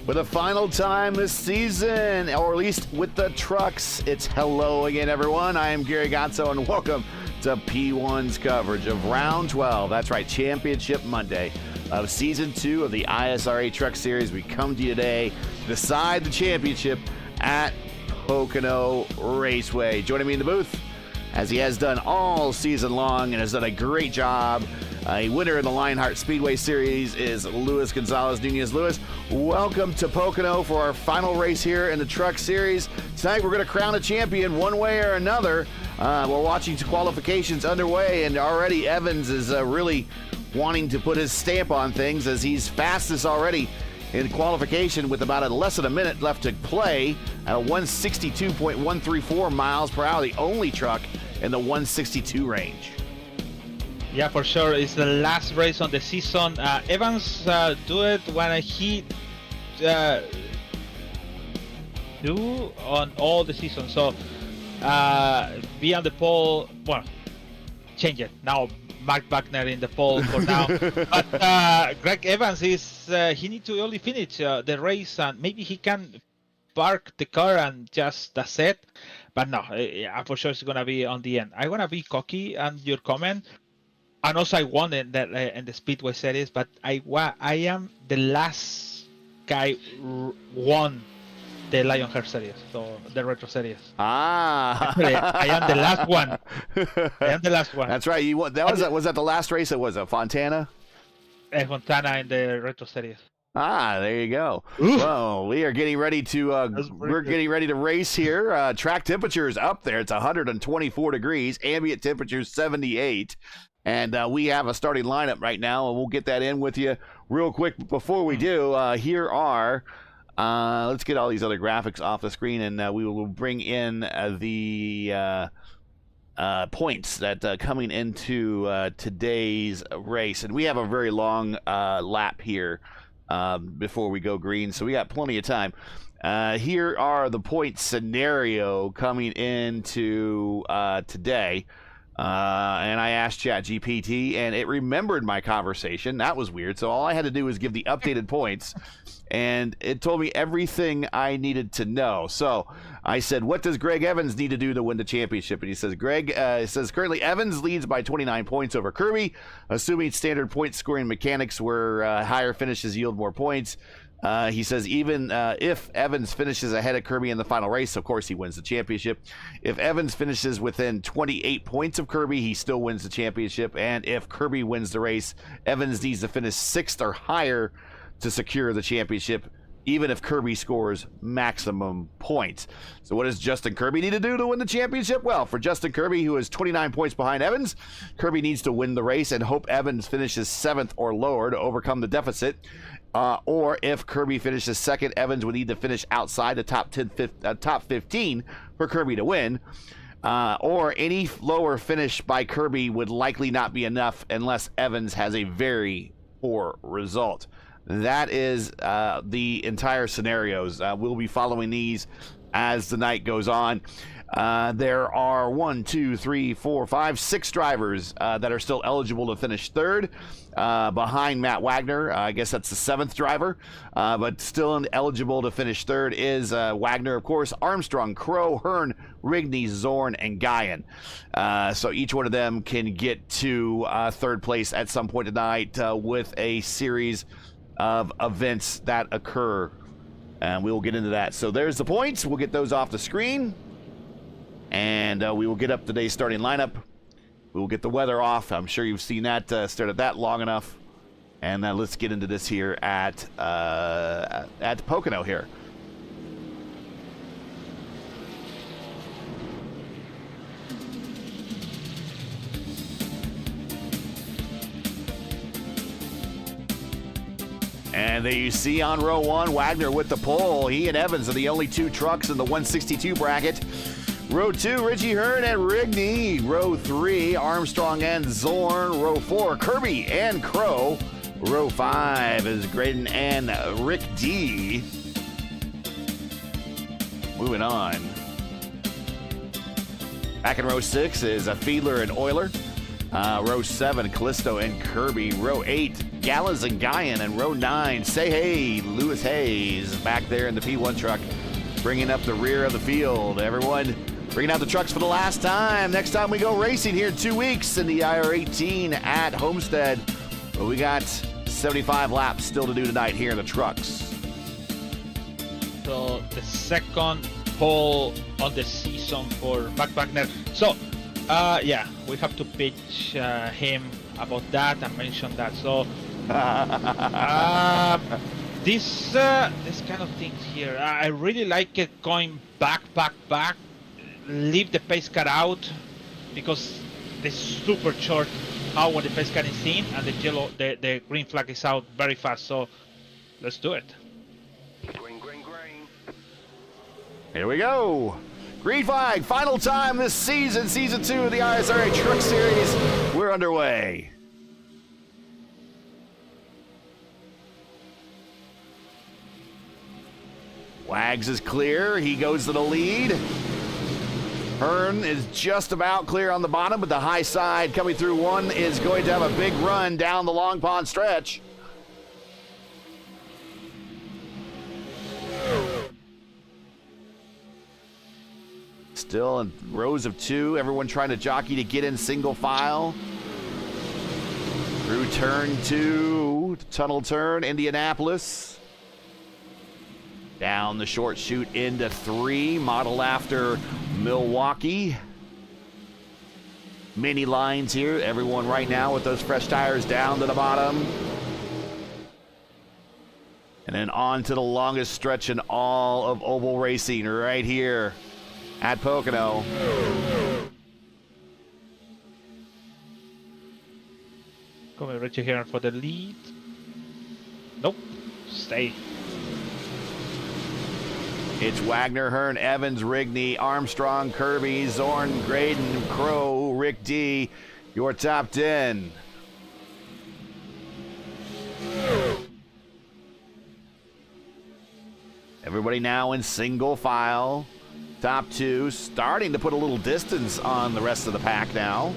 For the final time this season, or at least with the trucks, it's hello again, everyone. I am Gary Gatso, and welcome to P1's coverage of Round 12. That's right, Championship Monday of Season 2 of the ISRA Truck Series. We come to you today to decide the championship at Pocono Raceway. Joining me in the booth, as he has done all season long and has done a great job, a winner in the Lionheart Speedway Series is Luis Gonzalez Nunez. Luis, welcome to Pocono for our final race here in the Truck Series. Tonight we're going to crown a champion one way or another. We're watching qualifications underway, and already Evans is really wanting to put his stamp on things as he's fastest already in qualification with about less than a minute left to play at a 162.134 miles per hour, the only truck in the 162 range. Yeah, for sure. It's the last race on the season. Evans do it when he do on all the season. So be on the pole. Well, change it now. Mark Wagner in the pole for now. But Greg Evans is he needs to only finish the race, and maybe he can park the car and just that's it. But no, for sure it's gonna be on the end. I wanna be cocky on your comment. And also I won in the Speedway Series, but I am the last guy won the Lionheart Series, so the Retro Series. Actually, I am the last one. I am the last one. That's right. You won. Was that the last race? It was Fontana. Fontana in the Retro Series. There you go. Well, we are getting ready to getting ready to race here. Track temperature is up there. It's 124 degrees. Ambient temperature is 78. And we have a starting lineup right now, and we'll get that in with you real quick. Before we do, here are, let's get all these other graphics off the screen, and we will bring in the points that coming into today's race. And we have a very long lap here before we go green, so we got plenty of time. Here are the point scenario coming into today. And I asked ChatGPT, and it remembered my conversation. That was weird. So all I had to do was give the updated points, and it told me everything I needed to know. So I said, what does Greg Evans need to do to win the championship? And he says, currently Evans leads by 29 points over Kirby, assuming standard point scoring mechanics where higher finishes yield more points. He says even if Evans finishes ahead of Kirby in the final race, of course he wins the championship. If Evans finishes within 28 points of Kirby, he still wins the championship. And if Kirby wins the race, Evans needs to finish 6th or higher to secure the championship, even if Kirby scores maximum points. So what does Justin Kirby need to do to win the championship? Well, for Justin Kirby, who is 29 points behind Evans, Kirby needs to win the race and hope Evans finishes 7th or lower to overcome the deficit. Or if Kirby finishes 2nd, Evans would need to finish outside the top 15 for Kirby to win. Or any lower finish by Kirby would likely not be enough unless Evans has a very poor result. That is the entire scenarios. We'll be following these as the night goes on. There are 6 drivers that are still eligible to finish 3rd behind Matt Wagner. I guess that's the 7th driver, but still eligible to finish 3rd is Wagner, of course, Armstrong, Crow, Hearn, Rigney, Zorn, and Guyan. So each one of them can get to 3rd place at some point tonight with a series of events that occur, and we will get into that. So there's the points. We'll get those off the screen, and we will get up today's starting lineup. We will get the weather off. I'm sure you've seen that, stared at that long enough. And let's get into this here at Pocono here. And there you see on row 1, Wagner with the pole. He and Evans are the only 2 trucks in the 162 bracket. Row 2, Richie Hearn and Rigney. Row 3, Armstrong and Zorn. Row 4, Kirby and Crow. Row 5 is Graydon and Rick D. Moving on. Back in row 6 is Fiedler and Euler. Row 7, Callisto and Kirby. Row 8, Gallus and Guyan in row 9. Say hey, Lewis Hayes back there in the P1 truck, bringing up the rear of the field. Everyone bringing out the trucks for the last time. Next time we go racing here in 2 weeks in the IR18 at Homestead. But we got 75 laps still to do tonight here in the trucks. So the second pole on the season for Mark Wagner. So yeah, we have to pitch him about that and mention that. So this kind of things here, I really like it going back, leave the pace car out, because they're super short out when the pace car is in and the green flag is out very fast. So let's do it. Green. Here we go. Green flag, final time this season, season 2 of the ISRA Truck Series. We're underway. Wags is clear. He goes to the lead. Hearn is just about clear on the bottom, but the high side coming through one is going to have a big run down the Long Pond stretch. Still in rows of 2, everyone trying to jockey to get in single file. Through turn 2, tunnel turn, Indianapolis. Down the short chute into 3, modeled after Milwaukee. Mini lines here, everyone right now with those fresh tires down to the bottom. And then on to the longest stretch in all of oval racing right here at Pocono. Coming Richie here for the lead. Nope, stay. It's Wagner, Hearn, Evans, Rigney, Armstrong, Kirby, Zorn, Graydon, Crow, Rick D, your top 10. Everybody now in single file. Top 2 starting to put a little distance on the rest of the pack now.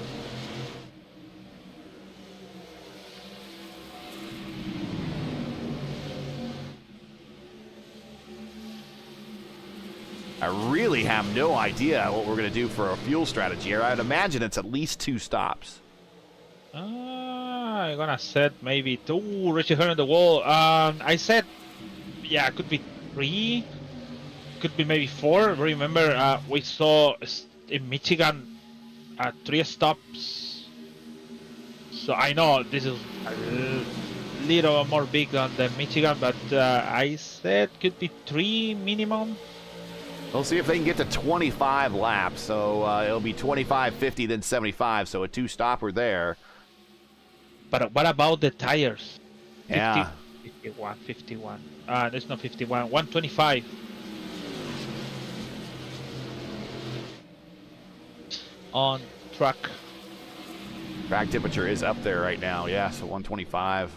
I really have no idea what we're going to do for a fuel strategy here. I'd imagine it's at least 2 stops. I'm gonna set maybe 2. Richie Hearn on the wall. I said, yeah, it could be 3. Could be maybe 4. Remember, we saw in Michigan 3 stops. So I know this is a little more big than the Michigan, but I said could be 3 minimum. We'll see if they can get to 25 laps. So it'll be 25, 50, then 75. So a 2-stopper there. But what about the tires? Yeah. 51. There's no 51. 125. On track. Track temperature is up there right now. Yeah, so 125.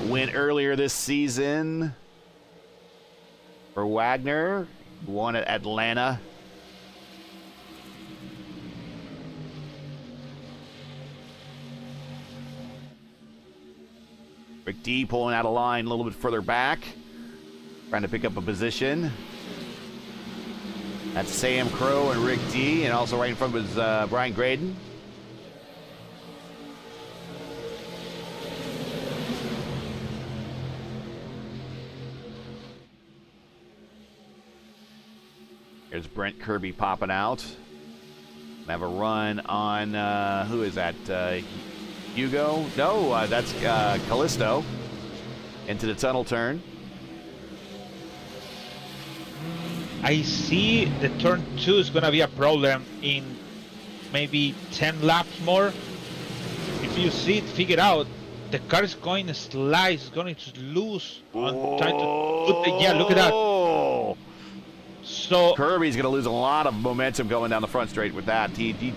Win earlier this season for Wagner. Won at Atlanta. Rick D pulling out a line a little bit further back. Trying to pick up a position. That's Sam Crow and Rick D. And also right in front was Brian Graydon. There's Brent Kirby popping out. Have a run on, who is that? Hugo? No, that's Callisto. Into the tunnel turn. I see the turn 2 is going to be a problem in maybe 10 laps more. If you see it figured out, the car is going to slide, it's going to lose on trying to put the, yeah, look at that. So Kirby's going to lose a lot of momentum going down the front straight with that. He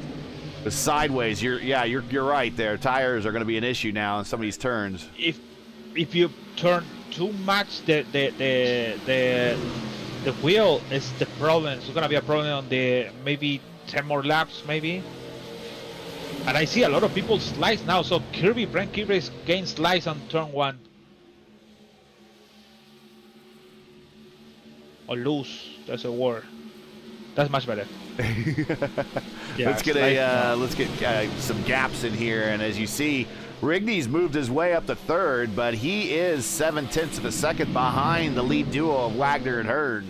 was sideways. You're right there. Tires are going to be an issue now in some of these turns. If you turn too much, the wheel is the problem. It's going to be a problem on the maybe 10 more laps maybe. And I see a lot of people slice now. So Brent Kirby is getting slice on turn 1. Or loose, that's a word. That's much better. Yeah, let's get some gaps in here, and as you see, Rigney's moved his way up to 3rd, but he is 7/10 of a second behind the lead duo of Wagner and Hearn.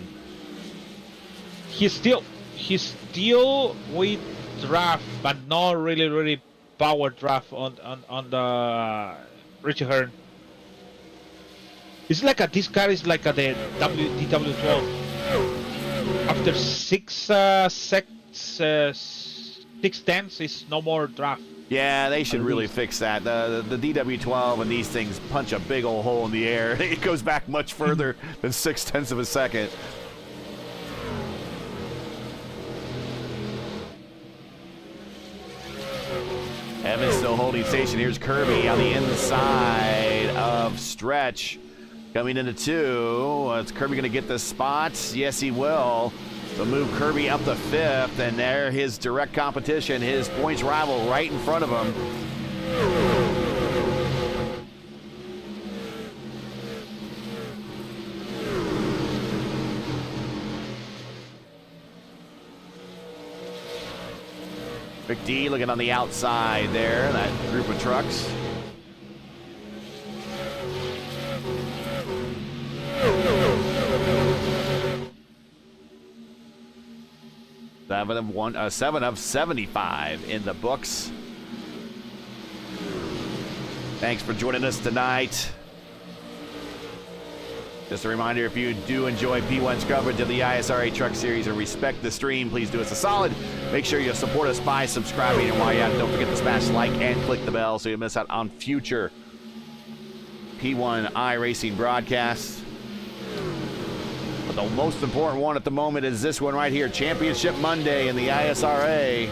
He's still with draft, but not really power draft on the Richie Hearn. It's like this car is like the DW12. After 6 tenths is no more draft. Yeah, they should really fix that. The DW12 and these things punch a big old hole in the air. It goes back much further than 6/10 of a second. Evans still holding station. Here's Kirby on the inside of Stretch. Coming into 2. Is Kirby going to get the spots? Yes, he will. They'll move Kirby up to 5th, and there his direct competition, his points rival right in front of him. Rick D looking on the outside there, that group of trucks. Seven of 75 in the books. Thanks for joining us tonight. Just a reminder, if you do enjoy P1's coverage of the ISRA Truck Series and respect the stream, please do us a solid. Make sure you support us by subscribing, and while you're at it, don't forget to smash like and click the bell so you miss out on future P1 iRacing broadcasts. But the most important one at the moment is this one right here, Championship Monday in the ISRA.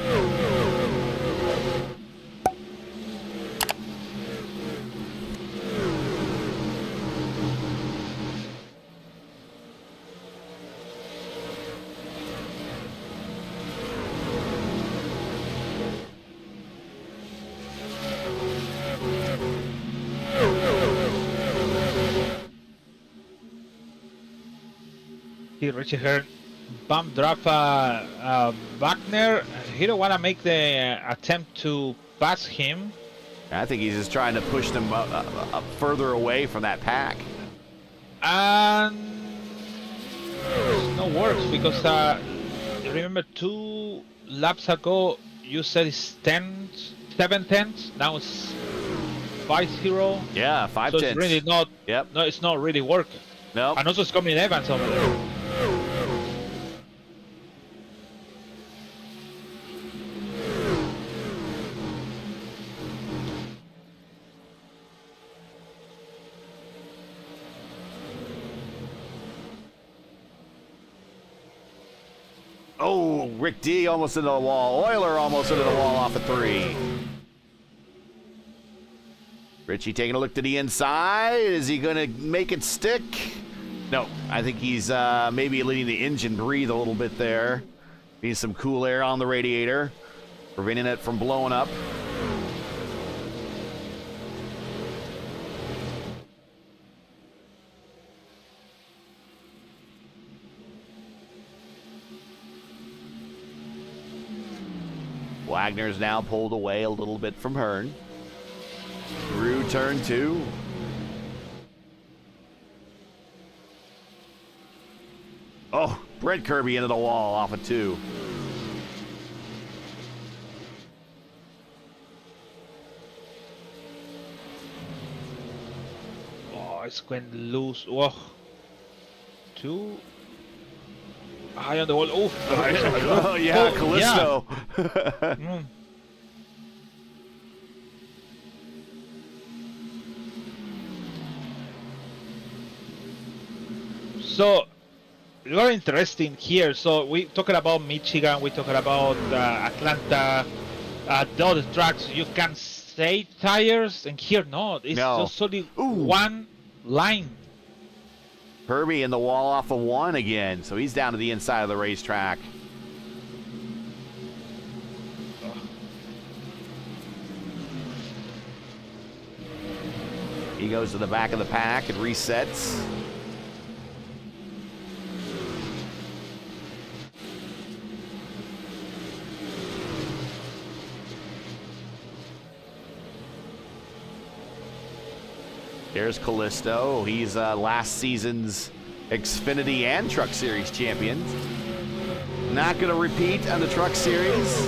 Richie Hearn bump draft Wagner. He don't want to make the attempt to pass him. I think he's just trying to push them up further away from that pack. And it's no works because remember 2 laps ago you said it's 7 tenths. Now it's 5-0. Yeah, 5 so tenths. It's really not. Yep. No, it's not really working. No. And also it's coming Evans over there. Oh, Rick D almost into the wall. Euler almost into the wall off of 3. Richie taking a look to the inside. Is he going to make it stick? No, I think he's maybe letting the engine breathe a little bit there. Needs some cool air on the radiator, preventing it from blowing up. Wagner's now pulled away a little bit from Hearn. Through turn 2. Oh, Brent Kirby into the wall off of 2. Oh, it's going loose. Whoa. 2. High on the wall. Oh, yeah, Callisto. Yeah. So, very interesting here. So, we talking about Michigan, we talking about Atlanta, the other tracks. You can say tires, and here not. It's just only one line. Kirby in the wall off of 1 again, so he's down to the inside of the racetrack. He goes to the back of the pack and resets. There's Callisto. He's last season's Xfinity and Truck Series champion. Not going to repeat on the Truck Series.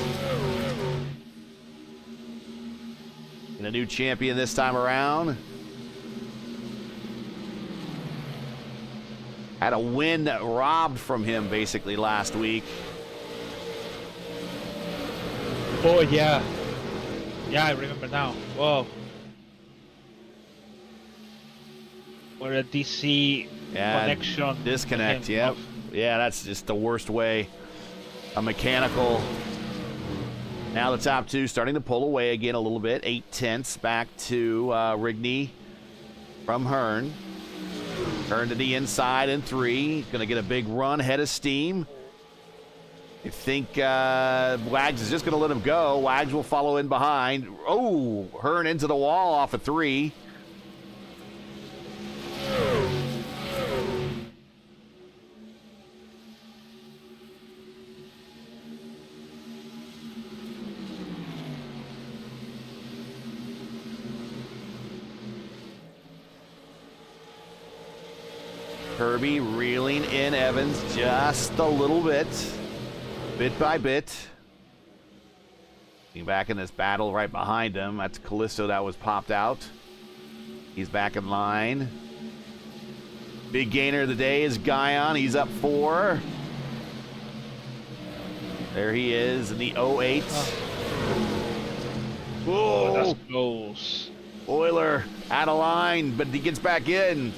And a new champion this time around. Had a win robbed from him basically last week. Oh, yeah. Yeah, I remember now. Whoa. Or a DC connection. Disconnect, yep. Yeah, that's just the worst way. A mechanical. Now the top two starting to pull away again a little bit. 8/10 back to Rigney from Hearn. Hearn to the inside in 3. Going to get a big run, head of steam. I think Wags is just going to let him go. Wags will follow in behind. Oh, Hearn into the wall off of 3. Kirby reeling in Evans just a little bit by bit. Getting back in this battle right behind him. That's Callisto that was popped out. He's back in line. Big gainer of the day is Guyon. He's up 4. There he is in the 08. Whoa! That's close. Euler out of line, but he gets back in.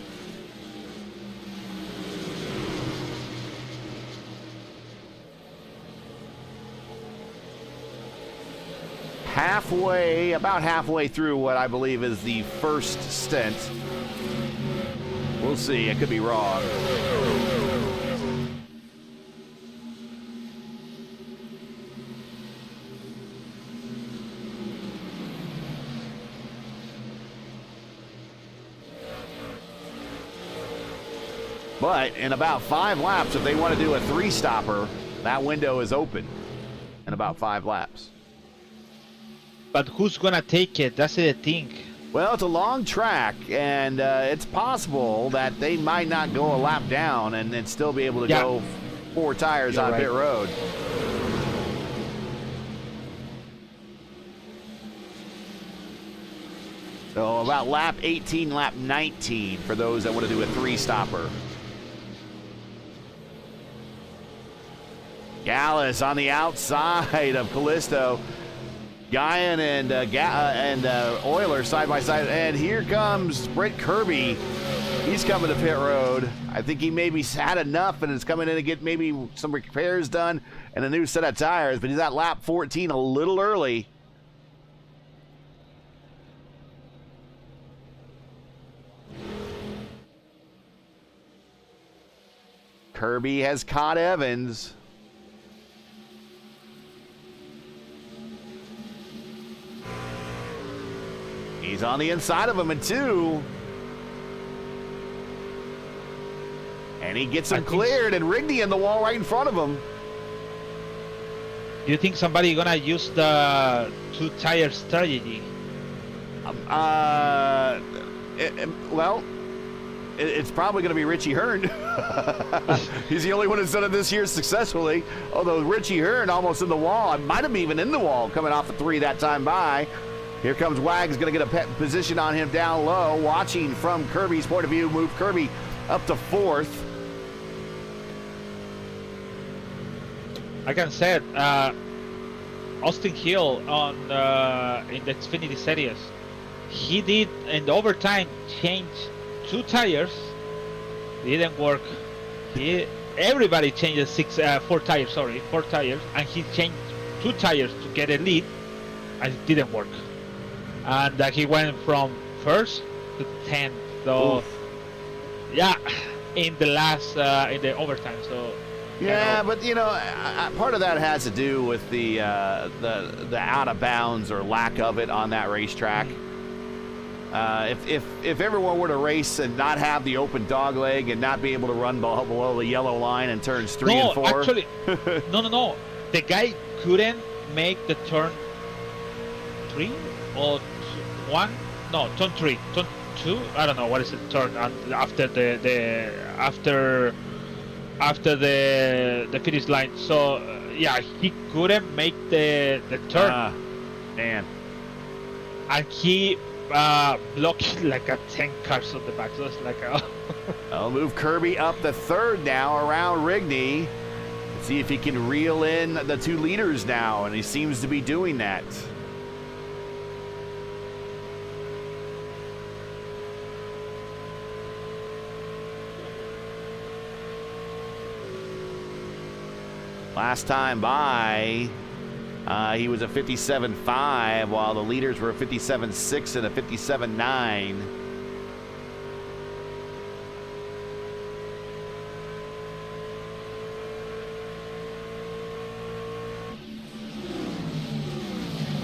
About halfway through what I believe is the first stint. We'll see, I could be wrong. But in about 5 laps, if they want to do a 3-stopper, that window is open in about 5 laps. But who's gonna take it? That's the thing. Well, it's a long track, and it's possible that they might not go a lap down and then still be able to go 4 tires on pit road. So about lap 18, lap 19 for those that want to do a 3-stopper. Gallus on the outside of Callisto. Guyon and Euler side by side, and here comes Brent Kirby. He's coming to pit road. I think he maybe had enough and is coming in to get maybe some repairs done and a new set of tires, but he's at lap 14 a little early. Kirby has caught Evans. He's on the inside of him in 2. And he gets him cleared, and Rigney in the wall right in front of him. Do you think somebody gonna use the 2-tire strategy? It's probably going to be Richie Hearn. He's the only one who's done it this year successfully. Although Richie Hearn almost in the wall. I might have even in the wall coming off the 3 that time by. Here comes Wags, going to get a position on him down low. Watching from Kirby's point of view, move Kirby up to 4th. I can say it. Austin Hill on in the Xfinity Series, he did in the overtime change 2 tires. Didn't work. Everybody changes 4 tires. Sorry, 4 tires, and he changed 2 tires to get a lead, and it didn't work. And he went from 1st to 10th. So, yeah, in the last in the overtime. So. Yeah, but you know, part of that has to do with the out of bounds or lack of it on that racetrack. If everyone were to race and not have the open dog leg and not be able to run below the yellow line in turns 3 and 4. Actually, no. The guy couldn't make the turn 3 or 1. No, turn 3, turn 2. I don't know what is the turn after the finish line. So yeah, he couldn't make the turn. Man. And he blocked like a 10 cars on the back. So it's like I'll move Kirby up the 3rd now around Rigney. See if he can reel in the 2 leaders now, and he seems to be doing that. Last time by, he was a 57.5, while the leaders were a 57.6 and a 57.9.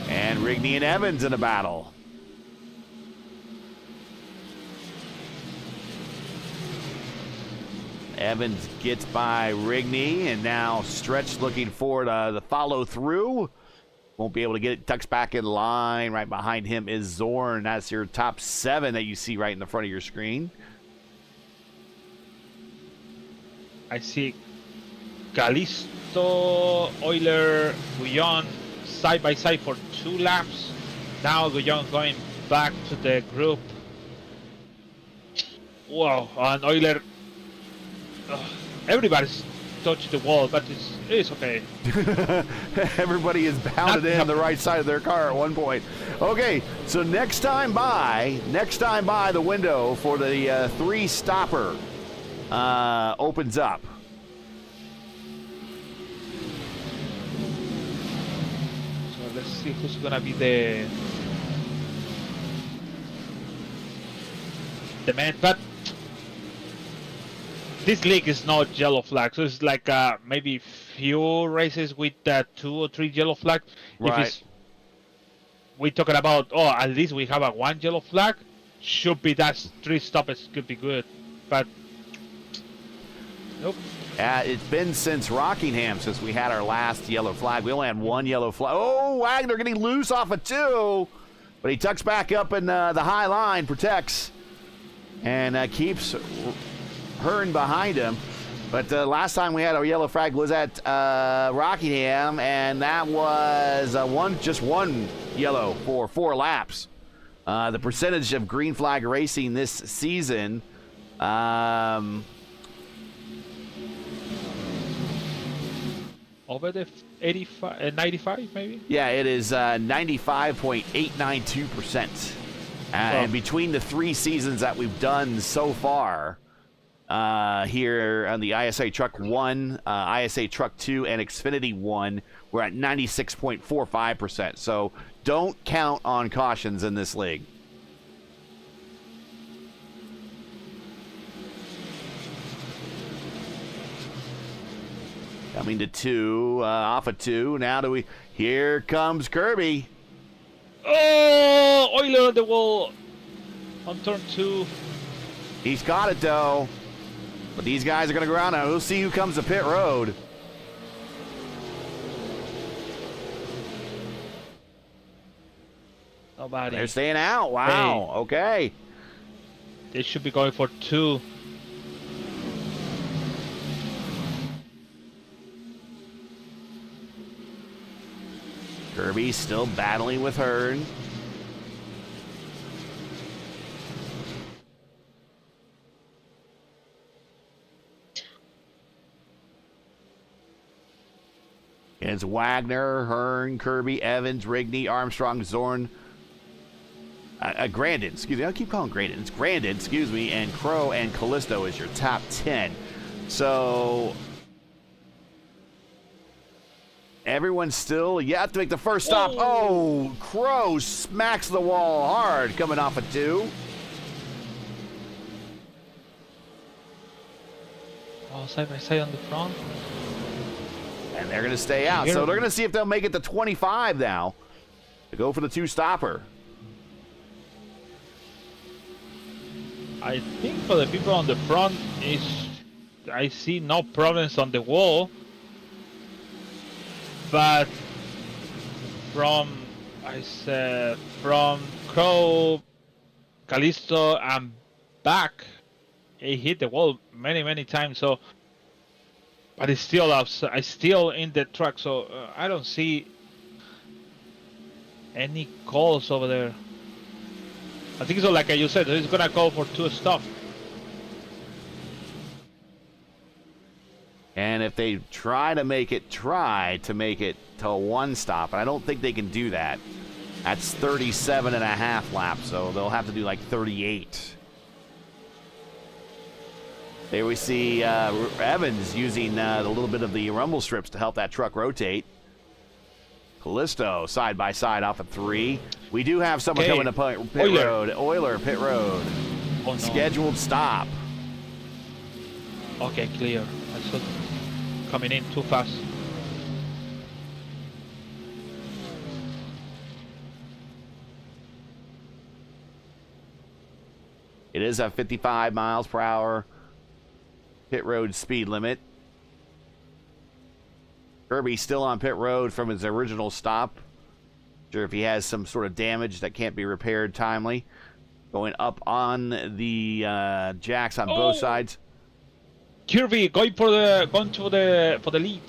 And Rigney and Evans in a battle. Evans gets by Rigney, and now Stretch looking for the follow through. Won't be able to get it. Tucks back in line. Right behind him is Zorn. That's your top 7 that you see right in the front of your screen. I see Calisto, Euler, Guyon side by side for 2 laps. Now Guyon going back to the group. Wow, and Euler. Everybody's touched the wall, but it's okay. Everybody is bounded in on the right side of their car at one point. Okay, so next time by, the window for the 3 stopper opens up. So let's see who's gonna be the man, but this league is not yellow flag, so it's like maybe few races with 2 or 3 yellow flag. Right. If it's, we're talking about, at least we have 1 yellow flag, should be that 3 stoppers could be good, but nope. It's been since Rockingham since we had our last yellow flag. We only had 1 yellow flag. Oh, Wagner getting loose off of 2, but he tucks back up in the high line, protects, and keeps Hearn behind him. But last time we had a yellow flag was at Rockingham, and that was just one yellow for 4 laps. The percentage of green flag racing this season, over the 85, 95 maybe? Yeah, it is 95.892%. And between the 3 seasons that we've done so far, here on the ISA Truck 1, ISA Truck 2, and Xfinity 1, we're at 96.45%. So don't count on cautions in this league. Coming to 2, off of 2. Now here comes Kirby. Oh, Euler on the wall on turn 2. He's got it though. But these guys are going to go around now. We'll see who comes to pit road. Nobody. They're staying out. Wow. Hey. Okay. They should be going for 2. Kirby still battling with Hearn. It's Wagner, Hearn, Kirby, Evans, Rigney, Armstrong, Zorn, Grandin, excuse me. I keep calling Grandin. It's Grandin, excuse me, and Crow and Callisto is your top 10. So everyone's still, you have to make the first stop. Oh, Crow smacks the wall hard coming off of 2. Oh, side by side on the front. And they're going to stay out. So they're going to see if they'll make it to 25 now to go for the 2 stopper. I think for the people on the front, I see no problems on the wall. But from Crow, Callisto, and back, it hit the wall many times. So, but it's still outside. It's still in the track. So I don't see any calls over there. I think so. Like you said, he's gonna go for 2 stops. And if they try to make it to a 1 stop, and I don't think they can do that. That's 37 and a half laps, so they'll have to do like 38. There we see Evans using a little bit of the rumble strips to help that truck rotate. Callisto side by side off of 3. We do have someone coming to pit road. Euler, pit road. Oh, no. Scheduled stop. Okay, clear. I saw coming in too fast. It is a 55 miles per hour pit road speed limit. Kirby's still on pit road from his original stop. Sure if he has some sort of damage that can't be repaired timely. Going up on the jacks on both sides. Kirby going to the lead.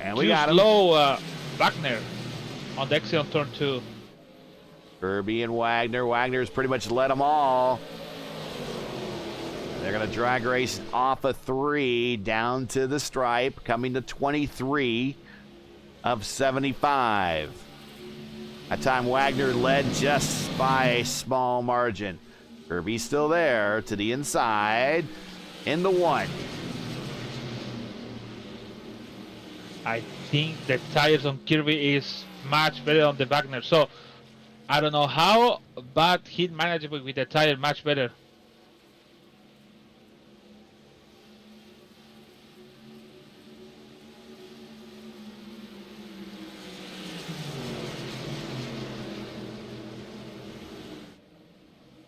And we got him. Low Wagner on the exit on turn 2. Kirby and Wagner. Wagner's pretty much led them all. They're going to drag race off of 3 down to the stripe, coming to 23 of 75. That time Wagner led just by a small margin. Kirby's still there to the inside in the 1. I think the tires on Kirby is much better on the Wagner. So I don't know how, but he managed with the tire much better.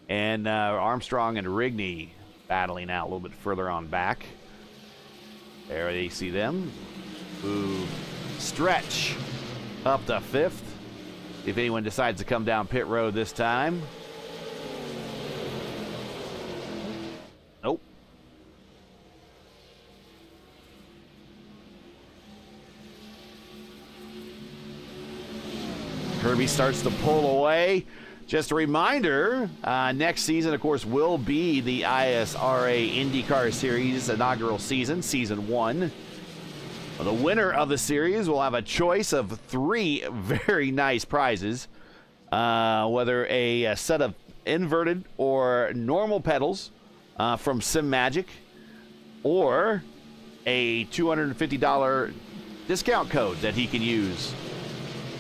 And Armstrong and Rigney battling out a little bit further on back. There you see them. Move, stretch up to 5th. If anyone decides to come down pit road this time. Nope. Kirby starts to pull away. Just a reminder, next season, of course, will be the ISRA IndyCar Series inaugural season, Season 1. The winner of the series will have a choice of 3 very nice prizes, whether a set of inverted or normal pedals from Sim Magic, or a $250 discount code that he can use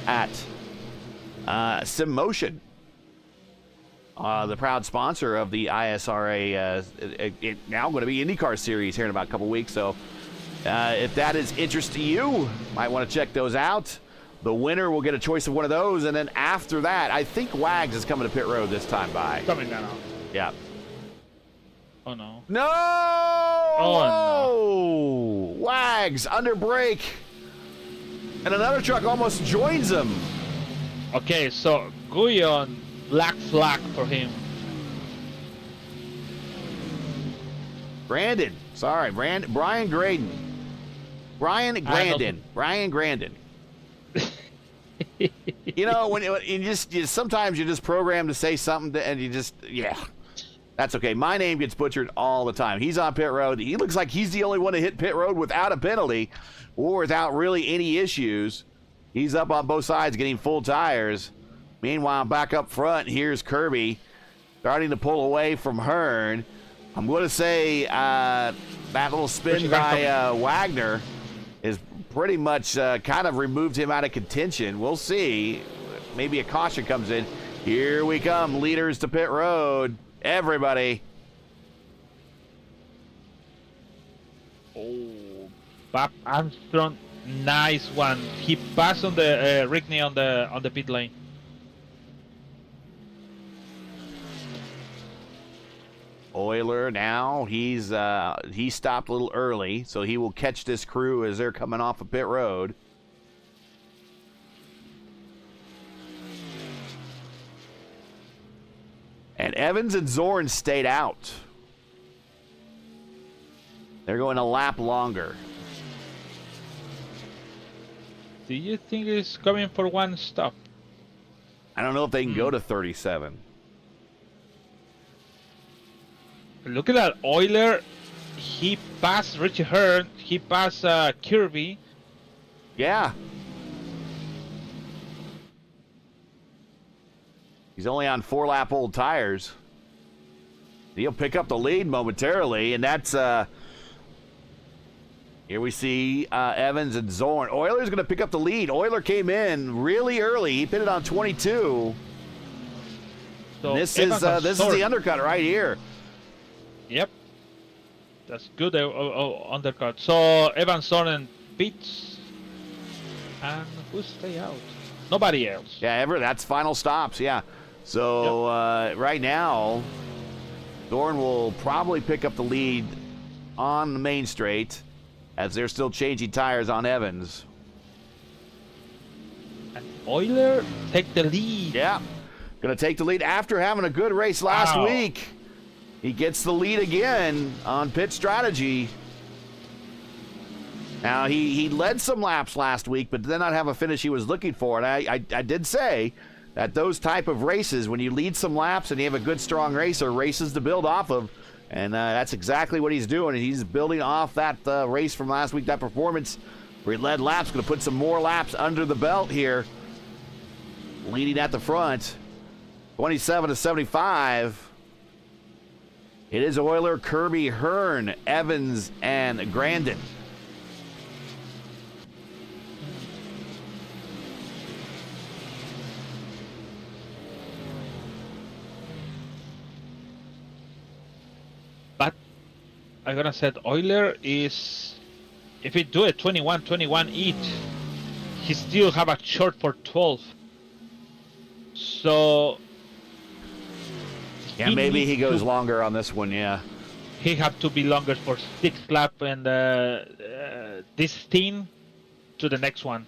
at Sim Motion. The proud sponsor of the ISRA, now going to be IndyCar Series here in about a couple weeks. So if that is interest to you, might want to check those out. The winner will get a choice of one of those. And then after that, I think Wags is coming to pit road this time by. Coming down. Yeah. Oh, no. No! Oh, no! Wags under brake. And another truck almost joins him. Okay, so Guyon, black flag for him. Brandon. Sorry, Brian Graydon. Brian Grandin. You know, when you sometimes you're just programmed to say something and you just, that's okay. My name gets butchered all the time. He's on pit road. He looks like he's the only one to hit pit road without a penalty or without really any issues. He's up on both sides getting full tires. Meanwhile, back up front, here's Kirby starting to pull away from Hearn. I'm going to say that little spin by Wagner is pretty much kind of removed him out of contention. We'll see. Maybe a caution comes in. Here we come, leaders to pit road. Everybody. Oh, Bob Armstrong, nice one. He passed on the Rigney on the pit lane. Euler now, he stopped a little early, so he will catch this crew as they're coming off of pit road. And Evans and Zorn stayed out. They're going a lap longer. Do you think it's coming for one stop? I don't know if they can go to 37. Look at that Euler. He passed Richie Hearn. He passed Kirby. Yeah. He's only on 4-lap old tires. He'll pick up the lead momentarily, and that's here we see Evans and Zorn. Euler's going to pick up the lead. Euler came in really early. He pitted on 22. So This is the undercut right here. Yep. That's good undercut. So Evans, Zorn pits. And who stay out? Nobody else. Yeah, that's final stops, yeah. So right now, Zorn will probably pick up the lead on the main straight as they're still changing tires on Evans. And Euler take the lead. Yeah, going to take the lead after having a good race last week. He gets the lead again on pit strategy. Now, he led some laps last week, but did not have a finish he was looking for. And I did say that those type of races, when you lead some laps and you have a good, strong race, are races to build off of. And that's exactly what he's doing. He's building off that race from last week, that performance where he led laps. Going to put some more laps under the belt here. Leading at the front, 27 to 75. It is Euler, Kirby, Hearn, Evans, and Grandin. But I'm gonna say Euler is, if he do a 21-21 each, he still have a short for 12. So yeah, maybe he goes longer on this one. Yeah, he have to be longer for 6 lap and this team to the next one,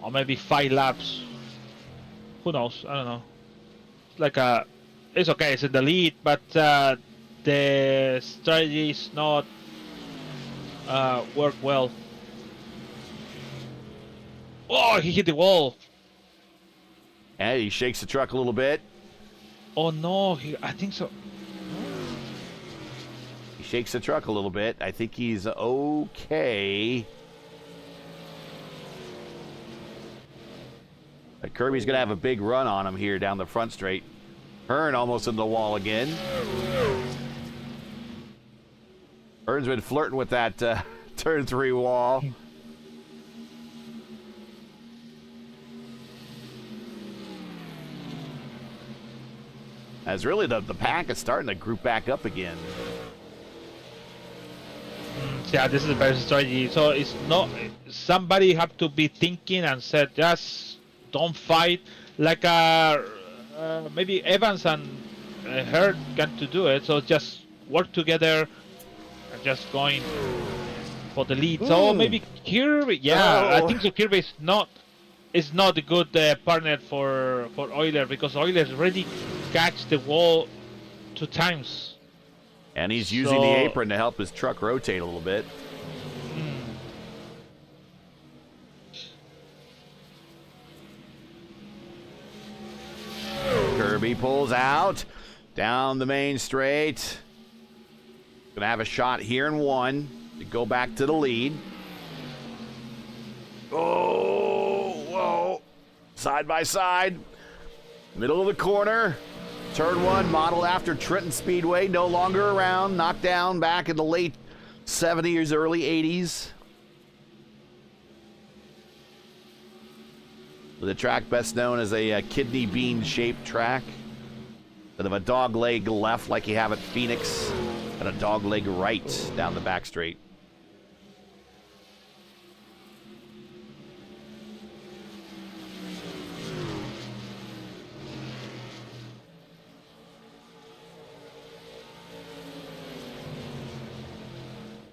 or maybe 5 laps. Who knows? I don't know. It's okay. It's in the lead, but the strategy is not work well. Oh, he hit the wall. And he shakes the truck a little bit. Oh no, I think so. He shakes the truck a little bit. I think he's okay. But Kirby's going to have a big run on him here down the front straight. Hearn almost in the wall again. Hearn's been flirting with that turn 3 wall. As really the pack is starting to group back up again. Yeah, this is a better strategy. So it's not, somebody have to be thinking and said, just don't fight. Like maybe Evans and Hearn can to do it. So just work together and just going for the lead. So maybe Kirby, I think so. Kirby is not a good partner for Euler, because Euler already catch the wall 2 times. And he's using the apron to help his truck rotate a little bit. Kirby pulls out down the main straight. Gonna have a shot here in 1 to go back to the lead. Oh, whoa. Side by side. Middle of the corner. Turn 1, modeled after Trenton Speedway. No longer around. Knocked down back in the late 70s, early 80s. With a track best known as a kidney bean-shaped track. Instead of a dog leg left like you have at Phoenix, and a dog leg right down the back straight.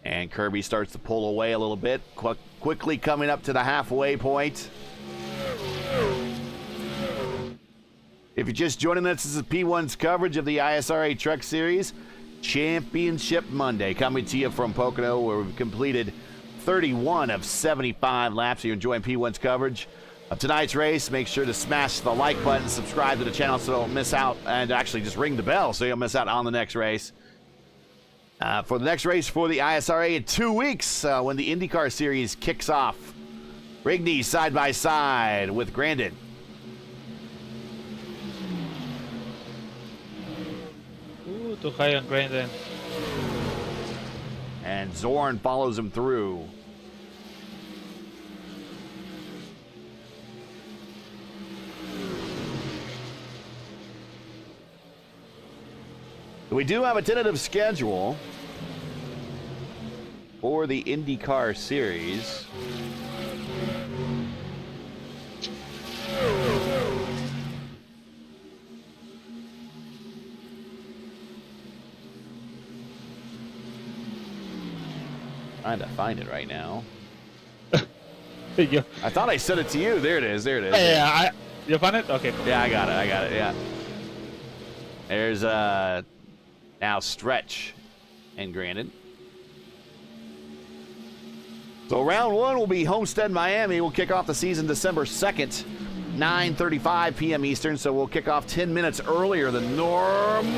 And Kirby starts to pull away a little bit, quickly coming up to the halfway point. If you're just joining us, this is P1's coverage of the ISRA Truck Series Championship Monday, coming to you from Pocono, where we've completed 31 of 75 laps. You're enjoying P1's coverage of tonight's race. Make sure to smash the like button, subscribe to the channel so you don't miss out, and actually just ring the bell so you don't miss out on the next race. For the next race for the ISRA in 2 weeks, when the IndyCar Series kicks off. Rigney side by side with Grandin. Ooh, too high on Grandin. And Zorn follows him through. We do have a tentative schedule for the IndyCar Series. Trying to find it right now. Yeah. I thought I sent it to you. There it is. There it is. Yeah, you found it? Okay, cool. Yeah, I got it. Yeah. There's now Stretch and Grandin. So round one will be Homestead, Miami. We'll kick off the season December 2nd, 9:35 p.m. Eastern. So we'll kick off 10 minutes earlier than normal.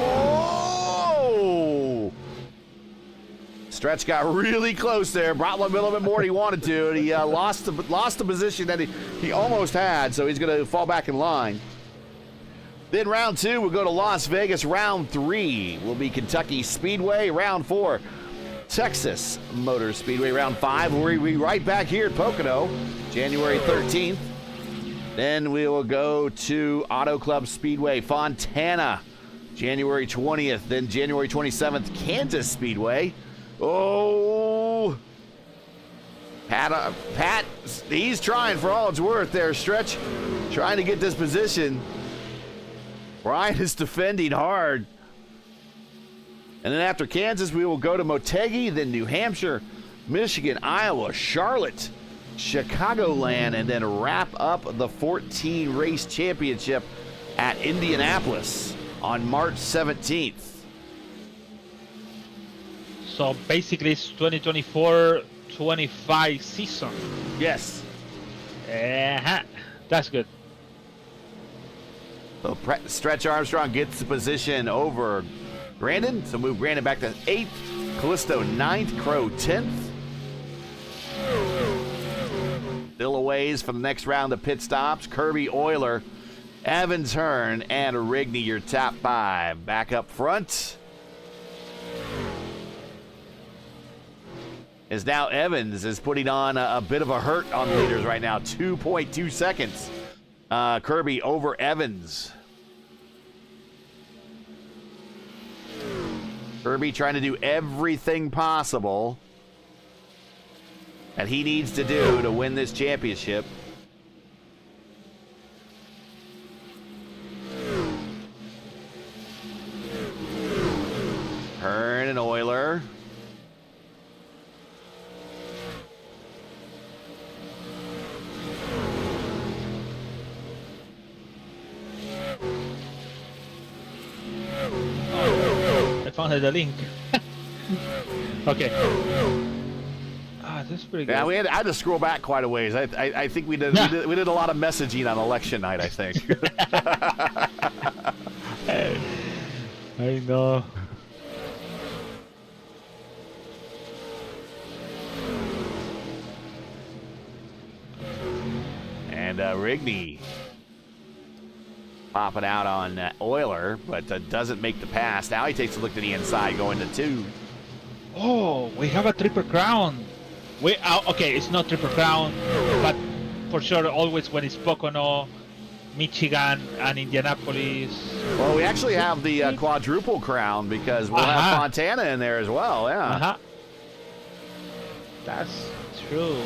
Stretch got really close there. Brought a little bit more than he wanted to. And he lost the position that he almost had. So he's going to fall back in line. Then round two, we'll go to Las Vegas. Round three will be Kentucky Speedway. Round four, Texas Motor Speedway. Round five, we'll be right back here at Pocono, January 13th. Then we will go to Auto Club Speedway, Fontana, January 20th. Then January 27th, Kansas Speedway. Oh, Pat, he's trying for all it's worth there. Stretch, trying to get this position. Brian is defending hard. And then after Kansas, we will go to Motegi, then New Hampshire, Michigan, Iowa, Charlotte, Chicagoland, and then wrap up the 14 race championship at Indianapolis on March 17th. So basically it's 2024-25 season. Yes. That's good. So Stretch Armstrong gets the position over Grandin. So move Grandin back to 8th. Callisto 9th. Crow 10th. Still a ways for the next round of pit stops. Kirby, Euler, Evans, Hearn, and Rigney, your top five. Back up front is now Evans is putting on a bit of a hurt on leaders right now. 2.2 seconds. Kirby over Evans. Kirby trying to do everything possible that he needs to do to win this championship. Hearn and Euler. I found the link. Okay. That's pretty good. Yeah, I had to scroll back quite a ways. I think we did a lot of messaging on election night, I think. I know. And Rigney popping out on Euler, but doesn't make the pass. Now he takes a look to the inside, going to 2. Oh, we have a Triple Crown. Okay, it's not Triple Crown, but for sure, always when it's Pocono, Michigan, and Indianapolis. Well, we actually have the quadruple crown because we'll have Fontana in there as well. Yeah. That's true.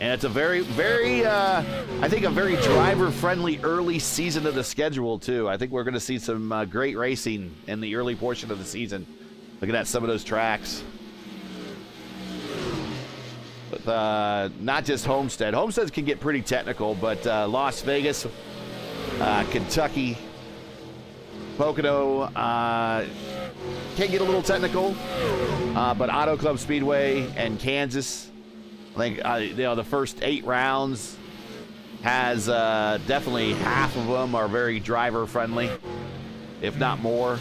And it's a very, very, I think a very driver-friendly early season of the schedule, too. I think we're going to see some great racing in the early portion of the season. Looking at some of those tracks. But, not just Homestead. Homestead can get pretty technical, but Las Vegas, Kentucky, Pocono can get a little technical. But Auto Club Speedway and Kansas, I think the first 8 rounds has definitely half of them are very driver friendly, if not more.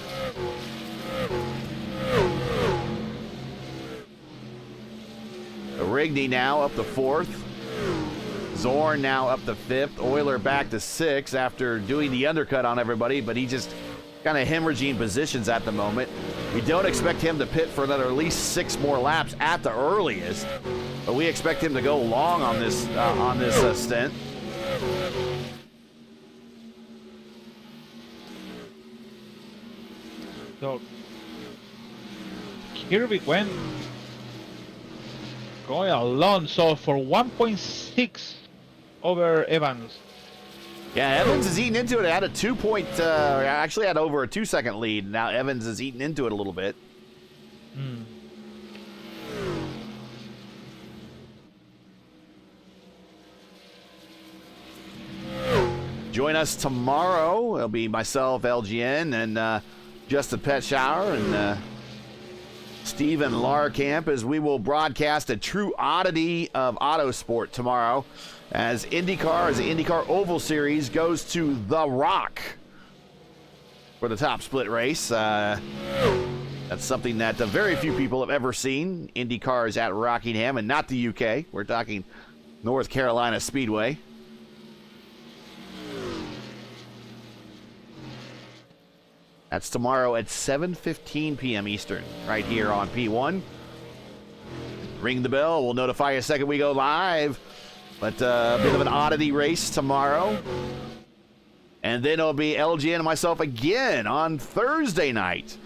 Rigney now up to 4th. Zorn now up to 5th. Euler back to 6th after doing the undercut on everybody, but he just kind of hemorrhaging positions at the moment. We don't expect him to pit for another at least 6 more laps at the earliest, but we expect him to go long on this stint. So here we went going along, so for 1.6 over Evans. Yeah, Evans is eating into it. It had a 2 point, actually had over a 2-second lead. Now Evans is eating into it a little bit. Join us tomorrow. It'll be myself, LGN, and Justin Petschauer and Steven Larkamp, as we will broadcast a true oddity of autosport tomorrow as the IndyCar Oval Series goes to The Rock for the top split race. That's something that very few people have ever seen. IndyCar is at Rockingham and not the UK. We're talking North Carolina Speedway. That's tomorrow at 7:15 p.m. Eastern, right here on P1. Ring the bell. We'll notify you the second we go live. But a bit of an oddity race tomorrow. And then it'll be LGN and myself again on Thursday night.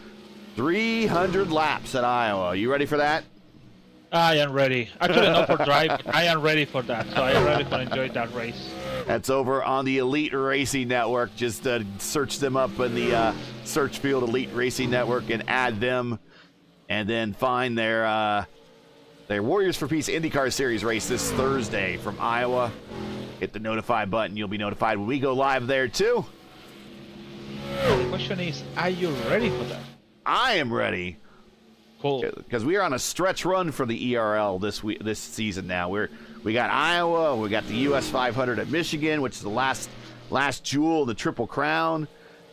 300 laps at Iowa. You ready for that? I am ready. Actually, not for drive, but I am ready for that. So I am ready to enjoy that race. That's over on the Elite Racing Network. Just search them up in the search field, Elite Racing Network, and add them. And then find their Warriors for Peace IndyCar Series race this Thursday from Iowa. Hit the notify button. You'll be notified when we go live there, too. The question is, are you ready for that? I am ready. Cool. Because we are on a stretch run for the ERL this season now. We got Iowa, we got the US 500 at Michigan, which is the last jewel of the Triple Crown,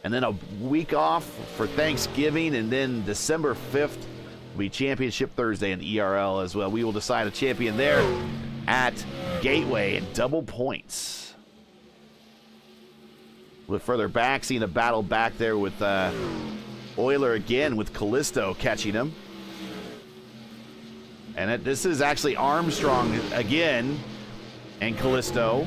and then a week off for Thanksgiving, and then December 5th will be Championship Thursday in the ERL as well. We will decide a champion there at Gateway in double points. With further back, seeing a battle back there with Euler again, with Callisto catching him. And this is actually Armstrong again and Callisto.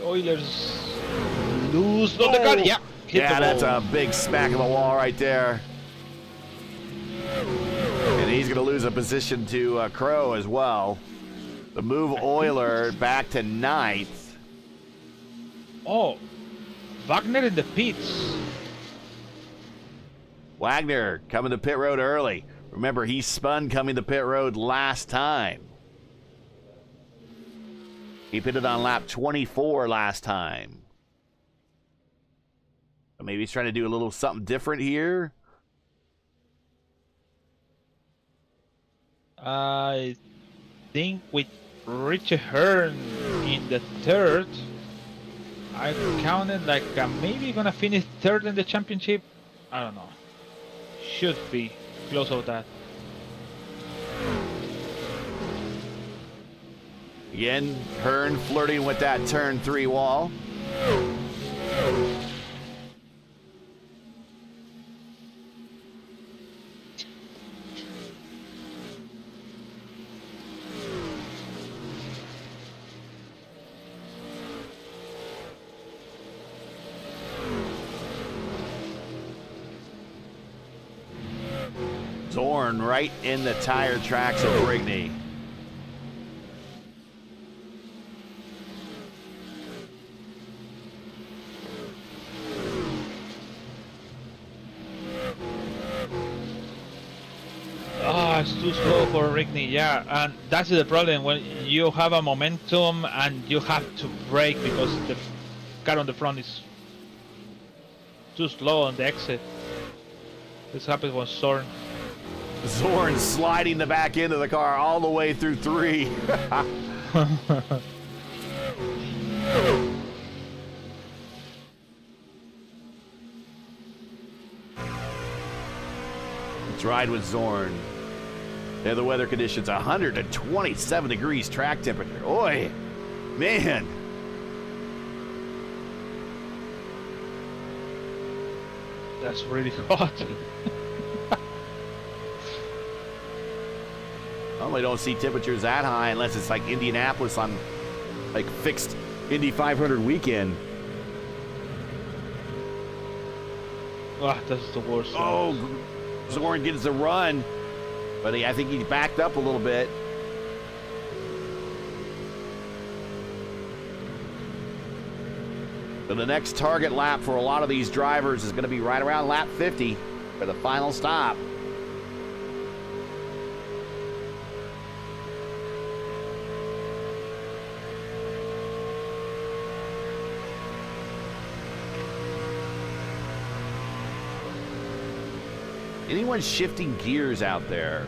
Oilers lose on the gun. Yeah. Yeah, that's a big smack of the wall right there. And he's going to lose a position to Crow as well. The move Euler back to 9th. Oh, Wagner in the pits. Wagner coming to pit road early. Remember, he spun coming to pit road last time. He pitted on lap 24 last time. So maybe he's trying to do a little something different here. I think with Richie Hearn in the 3rd, I counted like maybe gonna finish 3rd in the championship. I don't know. Should be close of that. Again, Hearn flirting with that turn 3 wall. Zorn right in the tire tracks of Rigney. Oh, it's too slow for Rigney, yeah, and that's the problem when you have a momentum and you have to brake because the car on the front is too slow on the exit. This happened with Zorn. Zorn sliding the back end of the car all the way through 3. Let's ride with Zorn. Yeah, the weather conditions 127 degrees track temperature. Oi, man. That's really hot. Normally don't see temperatures that high unless it's like Indianapolis on like fixed Indy 500 weekend. Ah, that's the worst. Oh, Zorn gets the run, but I think he backed up a little bit. So the next target lap for a lot of these drivers is going to be right around lap 50 for the final stop. Anyone shifting gears out there?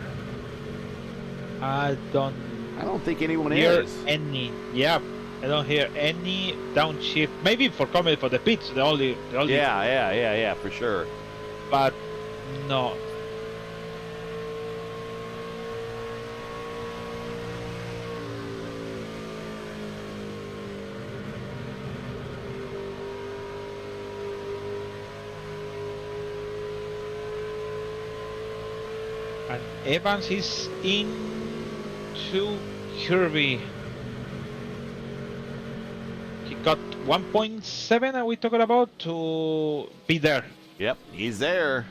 I don't think anyone hear is. any. Yeah, I don't hear any downshift. Maybe for coming for the pits, the only. Yeah, for sure. But no. And Evans is into Kirby. He got 1.7, are we talking about, to be there? Yep, he's there.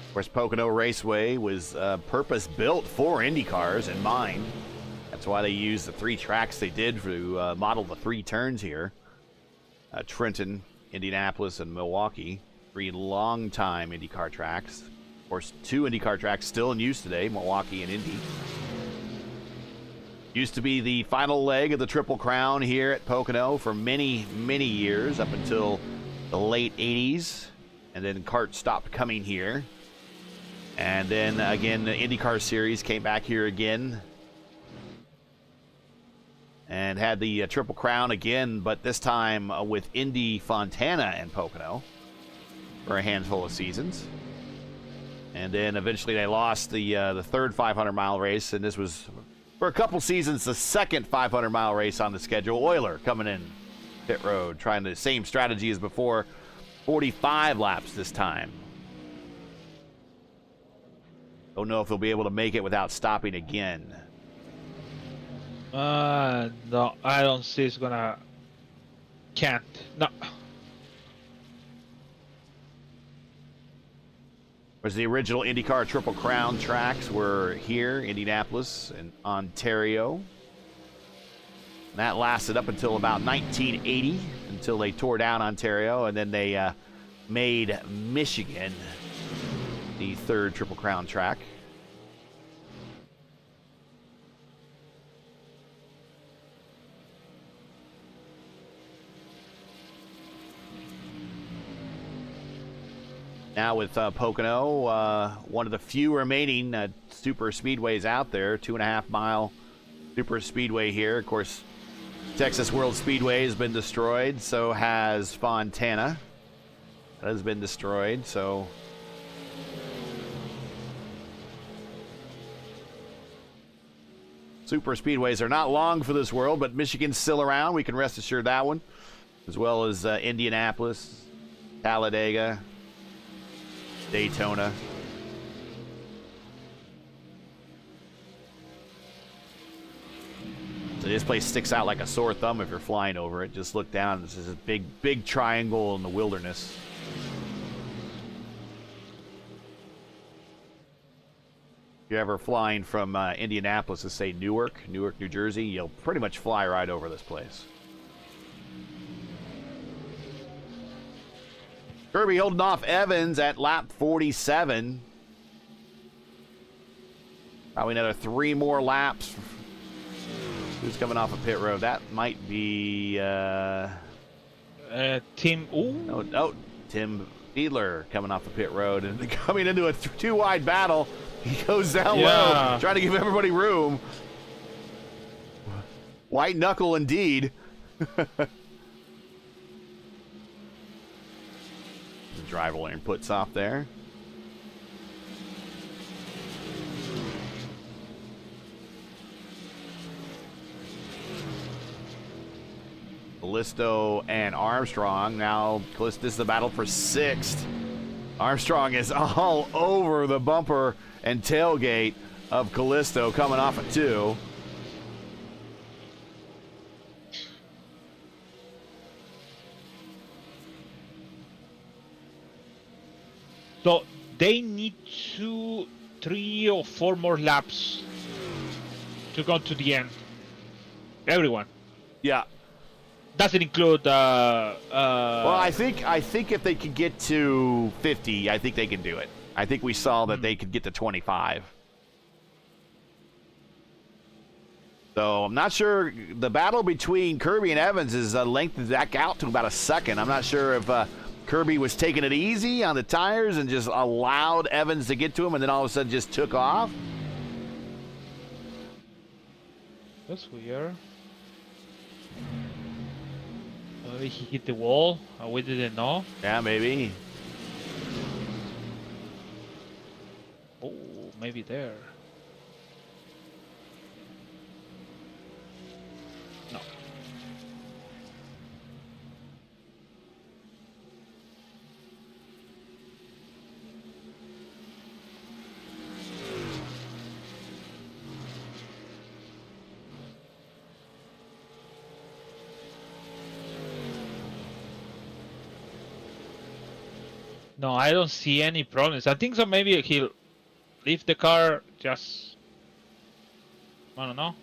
Of course, Pocono Raceway was purpose-built for Indy cars in mind. That's why they used the 3 tracks they did to model the 3 turns here. Trenton, Indianapolis, and Milwaukee. 3 long-time IndyCar tracks. Of course, 2 IndyCar tracks still in use today, Milwaukee and Indy. Used to be the final leg of the Triple Crown here at Pocono for many, many years, up until the late 80s. And then CART stopped coming here. And then again, the IndyCar Series came back here again and had the Triple Crown again, but this time with Indy, Fontana, and Pocono for a handful of seasons. And then eventually they lost the third 500-mile race, and this was for a couple seasons the second 500-mile race on the schedule. Euler coming in pit road, trying the same strategy as before, 45 laps this time. Don't know if they'll be able to make it without stopping again. No, I don't see it's gonna. Can't. No. Whereas the original IndyCar Triple Crown tracks were here, Indianapolis and Ontario. And that lasted up until about 1980, until they tore down Ontario, and then they made Michigan the third Triple Crown track. Now with Pocono, one of the few remaining super speedways out there, 2.5-mile super speedway here. Of course, Texas World Speedway has been destroyed, so has Fontana. That has been destroyed, so super speedways are not long for this world, but Michigan's still around. We can rest assured that one, as well as Indianapolis, Talladega, Daytona. So this place sticks out like a sore thumb if you're flying over it. Just look down. This is a big triangle in the wilderness. If you're ever flying from Indianapolis to, say, Newark, New Jersey, you'll pretty much fly right over this place. Kirby holding off Evans at lap 47. Probably another 3 more laps. Who's coming off of pit road? That might be Tim. Ooh. No, Tim Fiedler coming off the pit road and coming into a 2-wide battle. He goes down low, trying to give everybody room. White knuckle indeed. The driver lane puts off there. Callisto and Armstrong. Now, this is the battle for 6th. Armstrong is all over the bumper and tailgate of Callisto coming off a 2. So they need 2, 3, or 4 more laps to go to the end. Everyone. Yeah. Doesn't include. Well, I think if they could get to 50, I think they can do it. I think we saw that they could get to 25. So I'm not sure. The battle between Kirby and Evans is lengthened back out to about a second. I'm not sure if Kirby was taking it easy on the tires and just allowed Evans to get to him, and then all of a sudden just took off. That's weird. Maybe he hit the wall and we didn't know. Yeah, maybe. Oh, maybe there. No. No, I don't see any problems. I think so. Maybe he'll leave the car just. I don't know.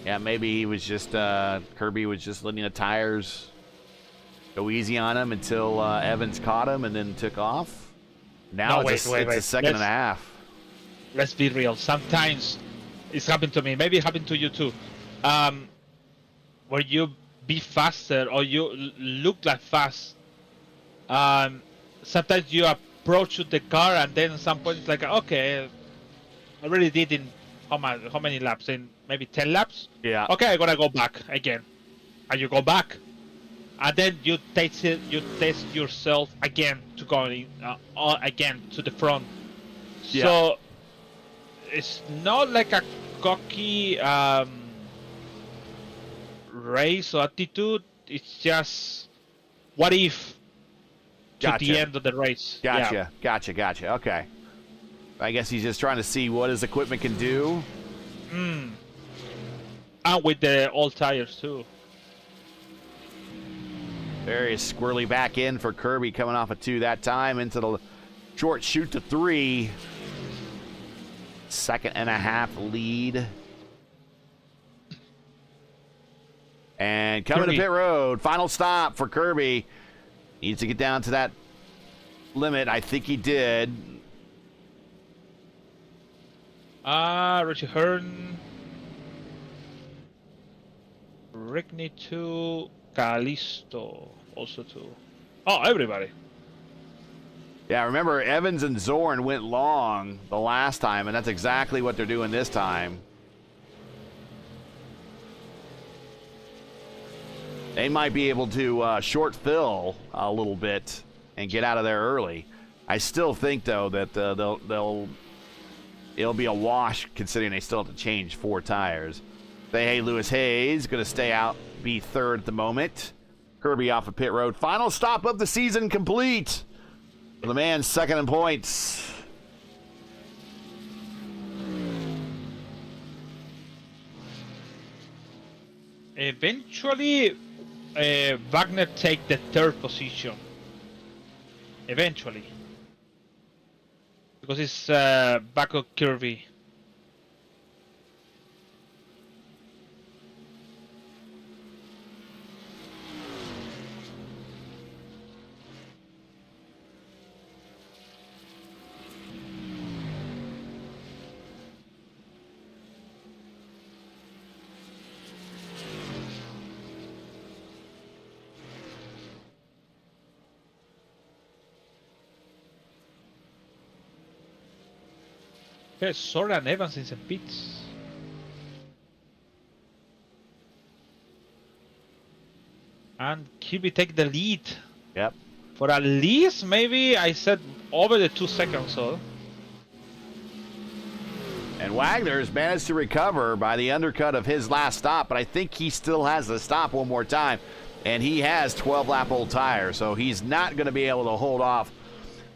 Yeah, maybe he was just Kirby was just letting the tires go easy on him until Evans caught him and then took off. Now it's a second and a half. Let's be real. Sometimes it's happened to me. Maybe it happened to you too. Where you be faster or you look like fast. Sometimes you approach the car and then at some point it's like, okay, I already did in how many laps? In maybe 10 laps? Yeah. Okay, I'm gonna go back again. And you go back. And then you test yourself again to go again to the front. Yeah. So it's not like a cocky race or attitude. It's just what if to the end of the race. Gotcha. Okay. I guess he's just trying to see what his equipment can do. And with the old tires too. Very squirrely back in for Kirby coming off a 2 that time into the short shoot to 3. Second and a half lead. And coming to pit road, final stop for Kirby. Needs to get down to that limit. I think he did. Richie Hearn. Rickney 2. Callisto also 2. Oh, everybody. Yeah, remember Evans and Zorn went long the last time, and that's exactly what they're doing this time. They might be able to short fill a little bit and get out of there early. I still think, though, that it'll be a wash considering they still have to change 4 tires. Hey, Lewis Hayes going to stay out, be 3rd at the moment. Kirby off of pit road. Final stop of the season complete. The man 2nd in points. eventually Wagner take the third position. Eventually. Because it's back of Kirby. There's Sora and Evans in St. Pete's. And Kirby take the lead. Yep. For at least, maybe, I said over the 2 seconds, so. And Wagner's managed to recover by the undercut of his last stop, but I think he still has to stop one more time. And he has 12-lap-old tires, so he's not going to be able to hold off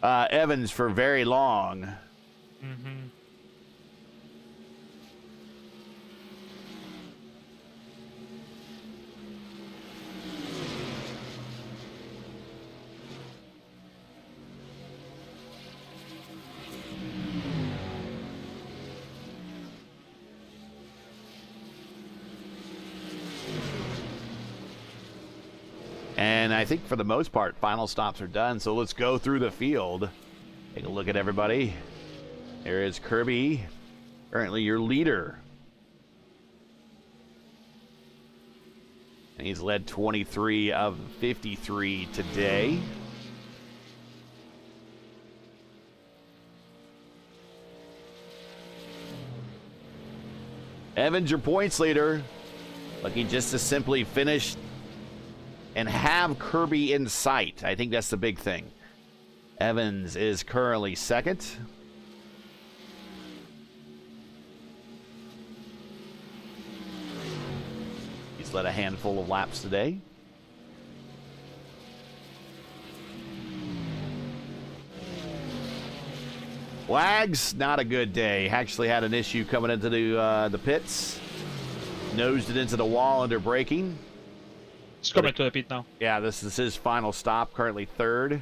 Evans for very long. Mm-hmm. And I think for the most part, final stops are done. So let's go through the field. Take a look at everybody. There is Kirby, currently your leader. And he's led 23 of 53 today. Evans, your points leader, looking just to simply finish and have Kirby in sight. I think that's the big thing. Evans is currently second. He's led a handful of laps today. Wags, not a good day. Actually had an issue coming into the pits. Nosed it into the wall under braking. It's coming to the pit now. Yeah, this is his final stop, currently third.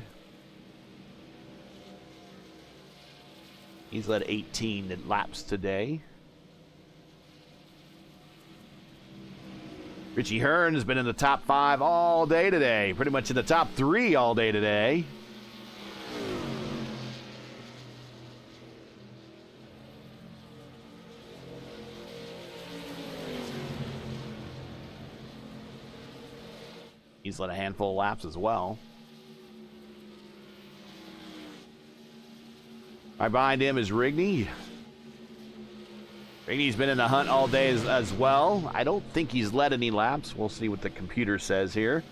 He's led 18 laps today. Richie Hearn has been in the top 5 all day today. Pretty much in the top 3 all day today. He's led a handful of laps as well. Right behind him is Rigney. Rigney's been in the hunt all day as well. I don't think he's led any laps. We'll see what the computer says here.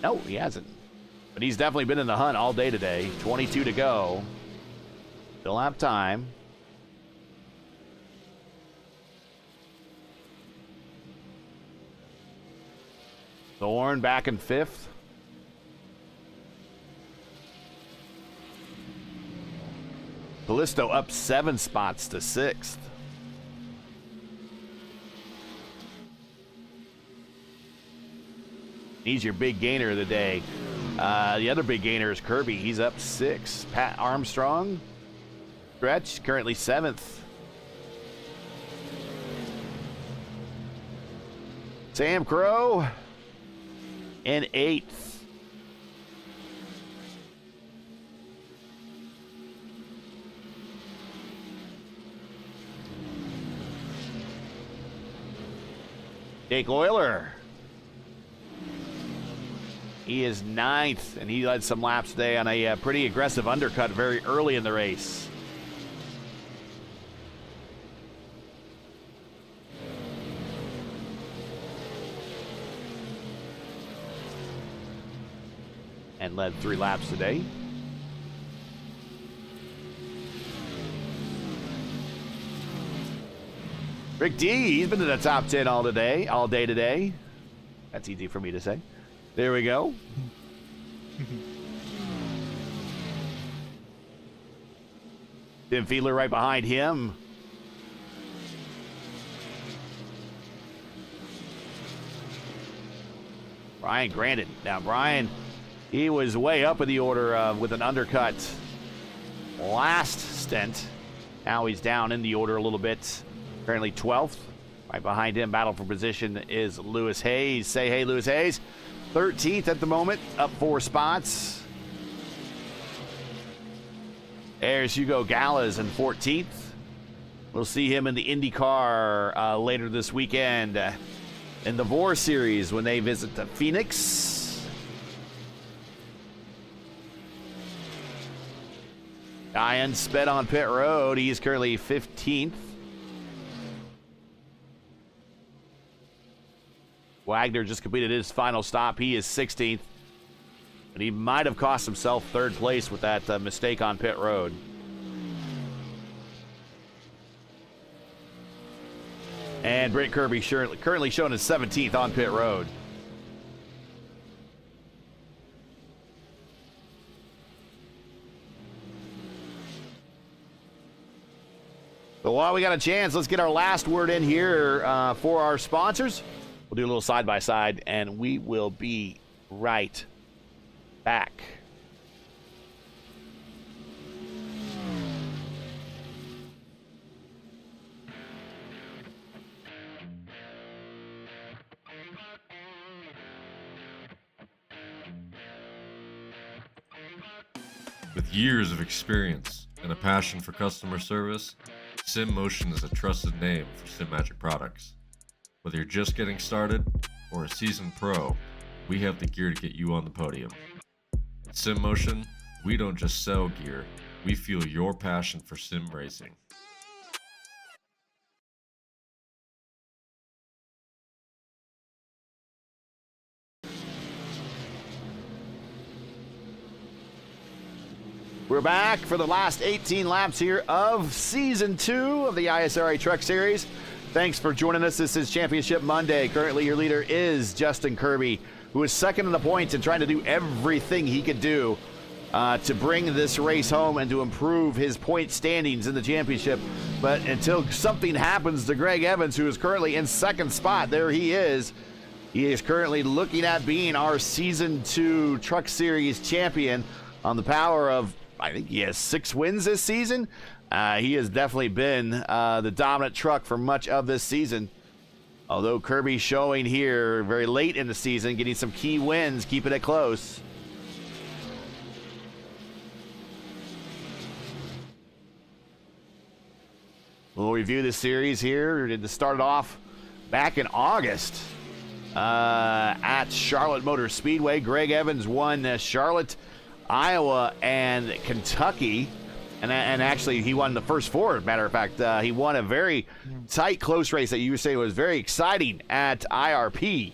No, he hasn't. But he's definitely been in the hunt all day today. 22 to go. Still have time. Thorne back in 5th. Callisto up 7 spots to 6th. He's your big gainer of the day. The other big gainer is Kirby. He's up 6. Pat Armstrong, stretch, currently 7th. Sam Crow in 8th. Jake Euler. He is 9th, and he led some laps today on a pretty aggressive undercut very early in the race. And led 3 laps today. Rick D, he's been in the top 10 all day today. That's easy for me to say. There we go. Tim Fiedler right behind him. Brian Grandin. Now, Brian, he was way up in the order with an undercut last stint. Now he's down in the order a little bit. Currently 12th. Right behind him, battle for position is Lewis Hayes. Say hey, Lewis Hayes. 13th at the moment, up 4 spots. There's Hugo Gallas in 14th. We'll see him in the IndyCar later this weekend in the VOR Series when they visit the Phoenix. Ian sped on pit road. He is currently 15th. Wagner just completed his final stop. He is 16th. And he might have cost himself 3rd place with that mistake on pit road. And Brent Kirby currently shown as 17th on pit road. So while we got a chance, let's get our last word in here for our sponsors. We'll do a little side-by-side, and we will be right back. With years of experience and a passion for customer service, SimMotion is a trusted name for SimMagic products. Whether you're just getting started or a seasoned pro, we have the gear to get you on the podium. At SimMotion, we don't just sell gear, we feel your passion for sim racing. We're back for the last 18 laps here of Season 2 of the ISRA Truck Series. Thanks for joining us. This is Championship Monday. Currently, your leader is Justin Kirby, who is second in the points and trying to do everything he could do to bring this race home and to improve his point standings in the championship. But until something happens to Greg Evans, who is currently in second spot, there he is. He is currently looking at being our Season 2 Truck Series champion on the power of, I think he has 6 wins this season. He has definitely been the dominant truck for much of this season. Although Kirby showing here very late in the season, getting some key wins, keeping it close. We'll review this series here. It started off back in August at Charlotte Motor Speedway. Greg Evans won Charlotte, Iowa, and Kentucky. And actually, he won the first 4, as a matter of fact. He won a very tight, close race that you were saying was very exciting at IRP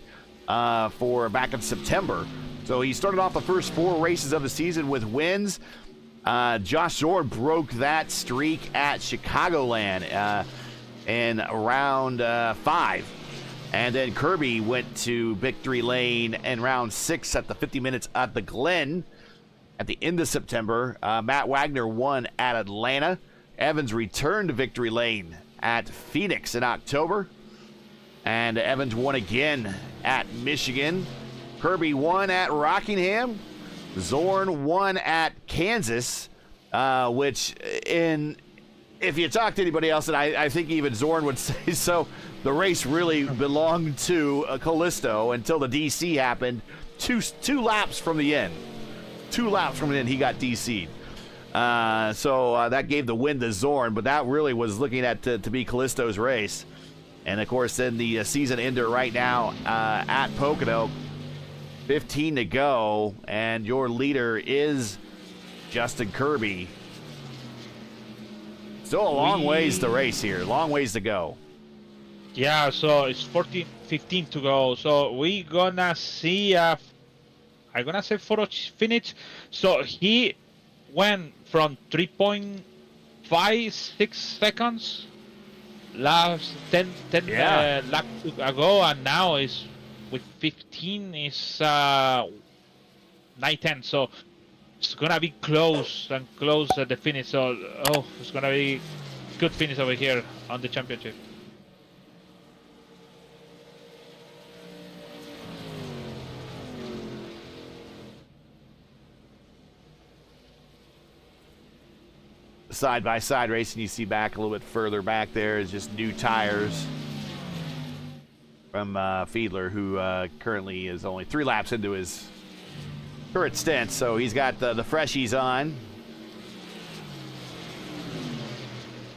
for back in September. So he started off the first 4 races of the season with wins. Josh Zorn broke that streak at Chicagoland in round 5. And then Kirby went to victory lane in round 6 at the 50 minutes at the Glen. At the end of September, Matt Wagner won at Atlanta. Evans returned to victory lane at Phoenix in October. And Evans won again at Michigan. Kirby won at Rockingham. Zorn won at Kansas, which if you talk to anybody else, and I think even Zorn would say so, the race really belonged to Callisto until the DC happened. Two laps from the end. 2 laps from the end, he got DC'd. So that gave the win to Zorn, but that really was looking at to be Callisto's race. And, of course, then the season ender right now at Pocono. 15 to go, and your leader is Justin Kirby. Still a long ways to race here. Long ways to go. Yeah, so it's 15 to go. So we're gonna see I'm gonna say photo finish. So he went from 3.56 seconds last 10 laps ago, and now is with 15 is 9:10. So it's gonna be close and close at the finish. So it's gonna be good finish over here on the championship. side-by-side racing, you see back a little bit further back there is just new tires from Fiedler, who currently is only 3 laps into his current stint, so he's got the freshies on.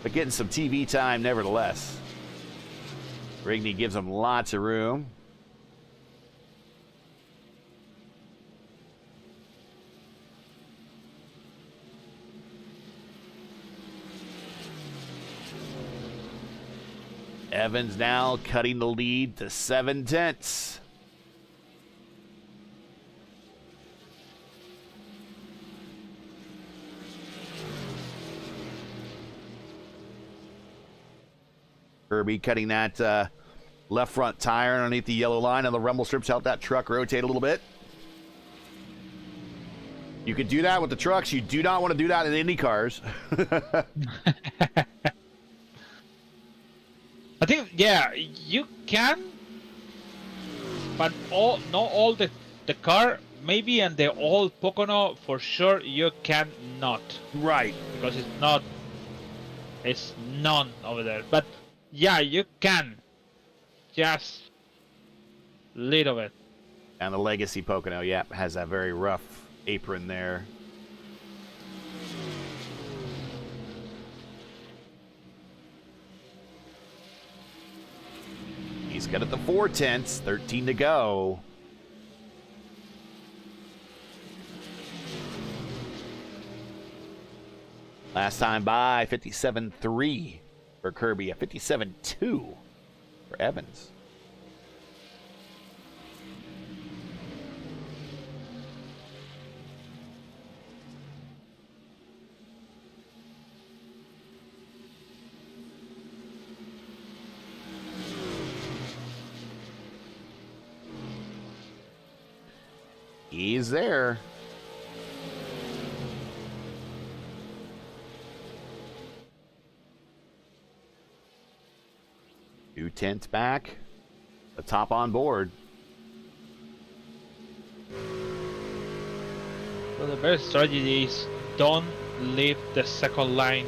But getting some TV time nevertheless. Rigney gives him lots of room. Evans now cutting the lead to 7/10. Kirby cutting that left front tire underneath the yellow line on the rumble strips, help that truck rotate a little bit. You could do that with the trucks. You do not want to do that in Indy cars. I think, yeah, you can, but not all the car, maybe, and the old Pocono, for sure, you cannot. Right. Because it's none over there. But, yeah, you can. Just little bit. And the Legacy Pocono, yeah, has that very rough apron there. He's got it to 4/10, 13 to go. Last time by 57.3 for Kirby, a 57.2 for Evans. He's there. Two tenths back. The top on board. So the best strategy is don't leave the second line.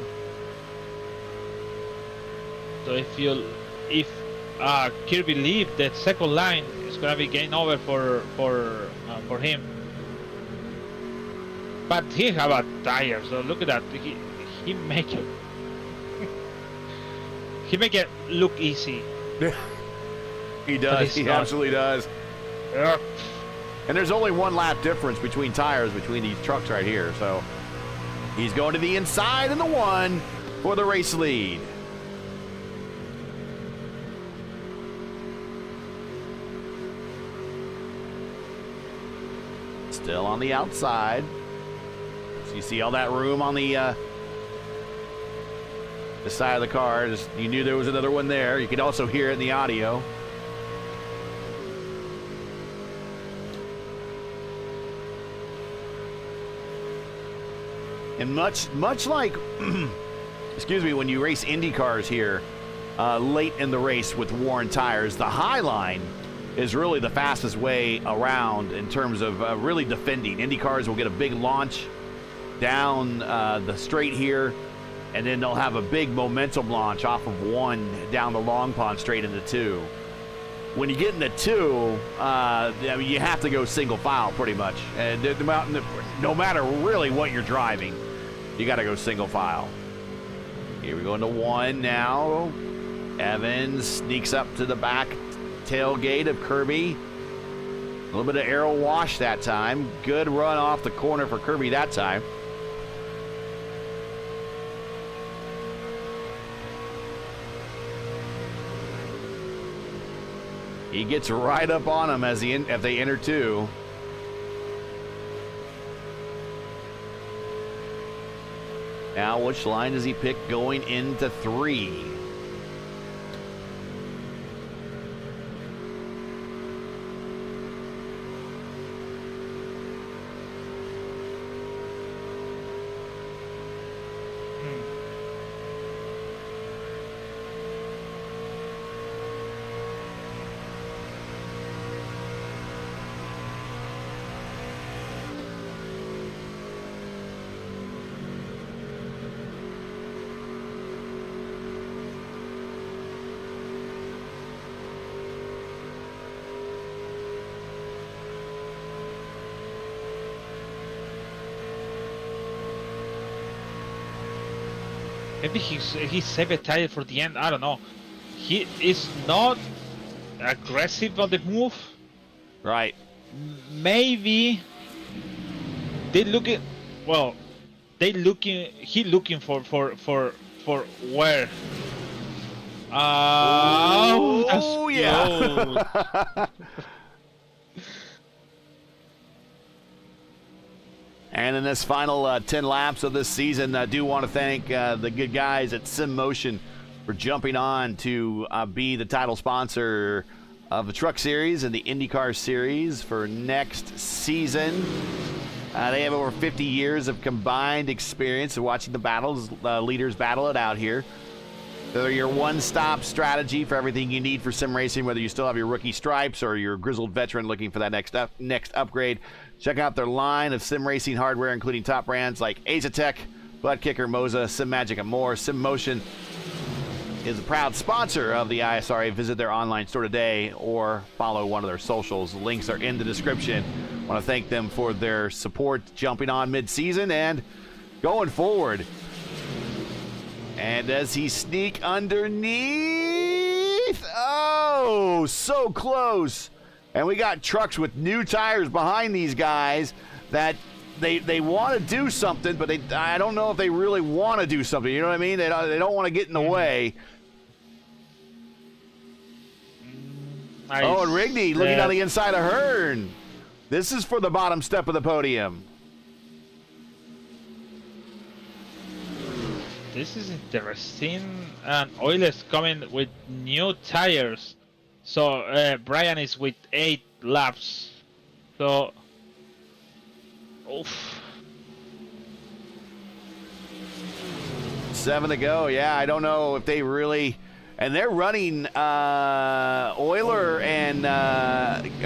So if Kirby leave the second line, it's gonna be game over for him. But he have a tire, so look at that. He make it. He make it look easy. He does. He absolutely does. Yeah. And there's only 1 lap difference between tires between these trucks right here. So he's going to the inside in the 1 for the race lead. Still on the outside. So you see all that room on the side of the car. You knew there was another one there. You could also hear it in the audio. And much like, excuse me, when you race Indy cars here late in the race with worn tires, the high line is really the fastest way around in terms of really defending. Indy cars will get a big launch down the straight here, and then they'll have a big momentum launch off of 1 down the long pond straight into 2. When you get into 2, I mean, you have to go single file pretty much. And no matter really what you're driving, you got to go single file. Here we go into 1 now. Evans sneaks up to the back tailgate of Kirby. A little bit of aero wash that time. Good run off the corner for Kirby that time. He gets right up on him as if they enter 2. Now, which line does he pick going into 3? Maybe he saved a tire for the end. I don't know. He is not aggressive on the move. Right. Maybe they looking. Well, he looking for where. Oh yeah. And in this final 10 laps of this season, I do want to thank the good guys at SimMotion for jumping on to be the title sponsor of the Truck Series and the IndyCar Series for next season. They have over 50 years of combined experience of watching the battles, leaders battle it out here. They're your one-stop strategy for everything you need for sim racing, whether you still have your rookie stripes or your grizzled veteran looking for that next upgrade. Check out their line of sim racing hardware, including top brands like Azatek, Buttkicker, Moza, SimMagic, and more. SimMotion is a proud sponsor of the ISRA. Visit their online store today or follow one of their socials. Links are in the description. I want to thank them for their support jumping on mid-season and going forward. And as he sneak underneath, oh, so close. And we got trucks with new tires behind these guys that they want to do something, but I don't know if they really want to do something. You know what I mean? They don't want to get in the way. Oh, and Rigney looking on the inside of Hearn. This is for the bottom step of the podium. This is interesting. And Oil is coming with new tires. So Brian is with 8 laps. So, oof. 7 to go. Yeah, I don't know if they really, and they're running Euler and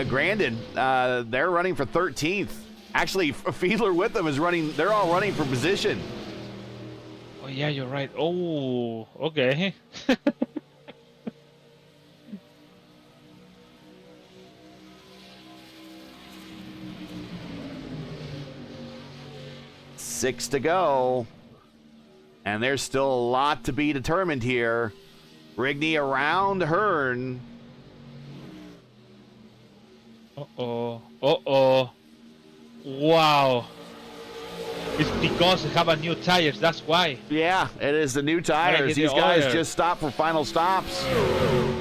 Grandin. They're running for 13th. Actually, Fiedler with them is running. They're all running for position. Oh yeah, you're right. Oh, okay. Six to go. And there's still a lot to be determined here. Rigney around Hearn. Uh-oh. Uh-oh. Wow. It's because they have a new tires, that's why. Yeah, it is the new tires. These guys just stopped for final stops.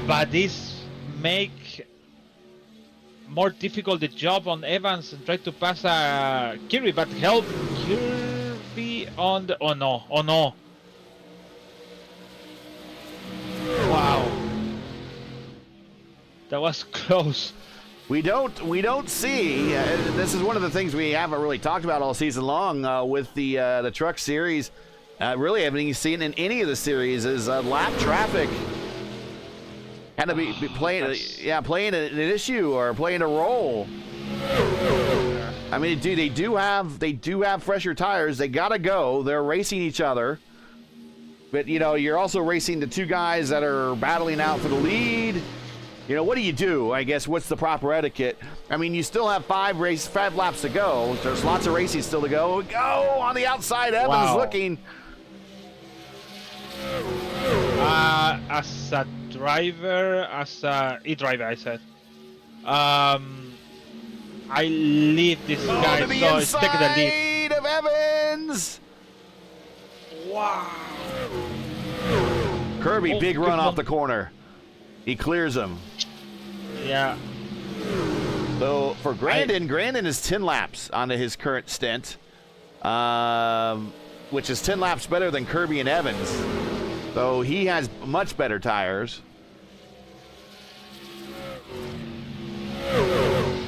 But this make more difficult the job on Evans and try to pass Kirby, but help Kirby on the... Oh no, oh no. Wow. That was close. We don't see. This is one of the things we haven't really talked about all season long with the Truck Series. Really haven't even seen in any of the series is lap traffic kind of be playing, playing an issue or playing a role. I mean, they do have fresher tires. They gotta go. They're racing each other, but you know you're also racing the 2 guys that are battling out for the lead. You know, what do you do? I guess what's the proper etiquette? I mean, you still have 5 laps to go. There's lots of racing still to go. Go on the outside. Evans looking. As a driver, as a e-driver, I said. I leave this guy, to the so it's taking the inside lead. of Evans. Wow. Kirby, big run off the corner. He clears him. Yeah. So for Grandin, Grandin is 10 laps onto his current stint, which is 10 laps better than Kirby and Evans. So he has much better tires.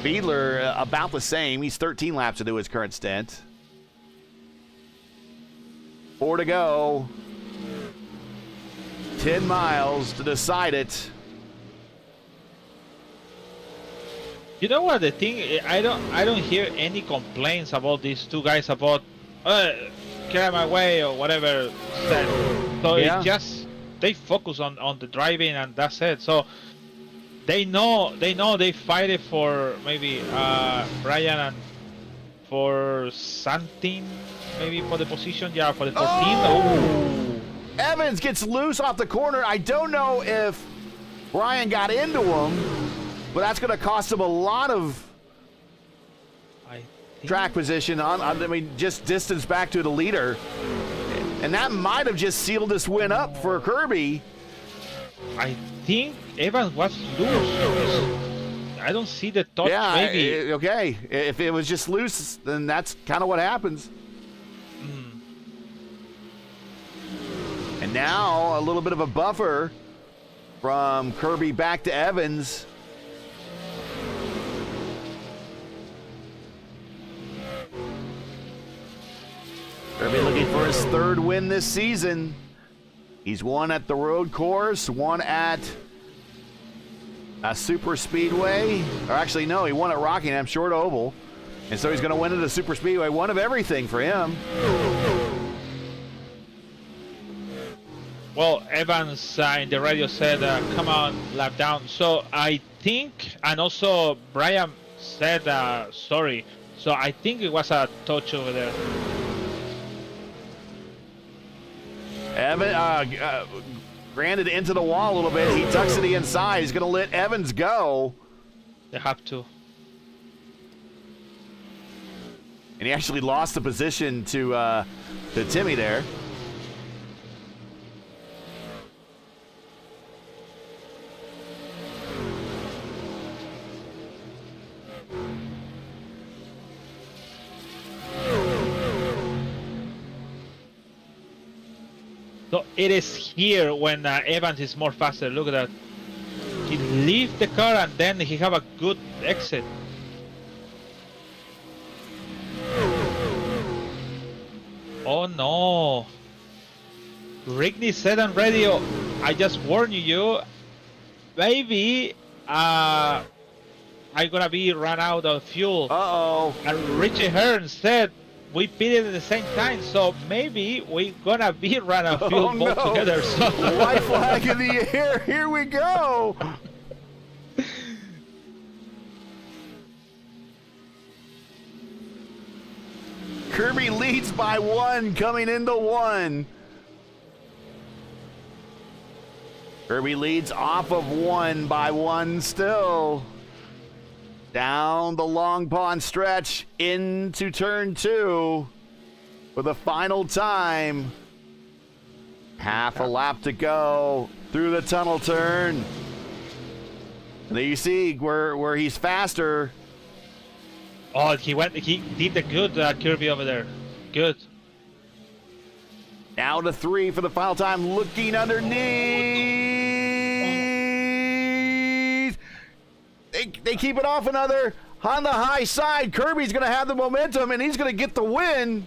Fiedler, about the same. He's 13 laps into his current stint. 4 to go. 10 miles to decide it. You know what the thing? I don't hear any complaints about these 2 guys about get out of my way or whatever said. So it's just they focus on the driving and that's it. So they know they fight it for maybe Brian and for something, maybe for the position, for the 14th. Oh! Evans gets loose off the corner. I don't know if Brian got into him, but that's going to cost him a lot of track position just distance back to the leader. And that might have just sealed this win up for Kirby. I think Evans was loose. I don't see the touch. Yeah, maybe. Okay. If it was just loose, then that's kind of what happens. And now a little bit of a buffer from Kirby back to Evans. Kirby looking for his third win this season. He's won at the road course, one at a super speedway. Or actually, no, he won at Rockingham, short oval. And so he's going to win at a super speedway. One of everything for him. Well, Evans in the radio said, come on, lap down. So I think, and also Brian said, sorry. So I think it was a touch over there. Evan, granted into the wall a little bit. He tucks to the inside. He's going to let Evans go. They have to. And he actually lost the position to Timmy there. So it is here when Evans is more faster. Look at that. He leaves the car and then he have a good exit. Oh no. Rigney said on radio, I just warn you, maybe I'm gonna be run out of fuel. Uh-oh. And Richie Hearn said, we pitted at the same time, so maybe we're gonna be run out of fuel both together. So. White flag in the air. Here we go. Kirby leads by one coming into one. Kirby leads off of one by one still. Down the Long Pond stretch into turn two for the final time. Half a lap to go through the tunnel turn. And there you see where he's faster. Oh, he did the good Kirby over there. Good. Now to three for the final time, looking underneath. They keep it off another on the high side. Kirby's going to have the momentum, and he's going to get the win.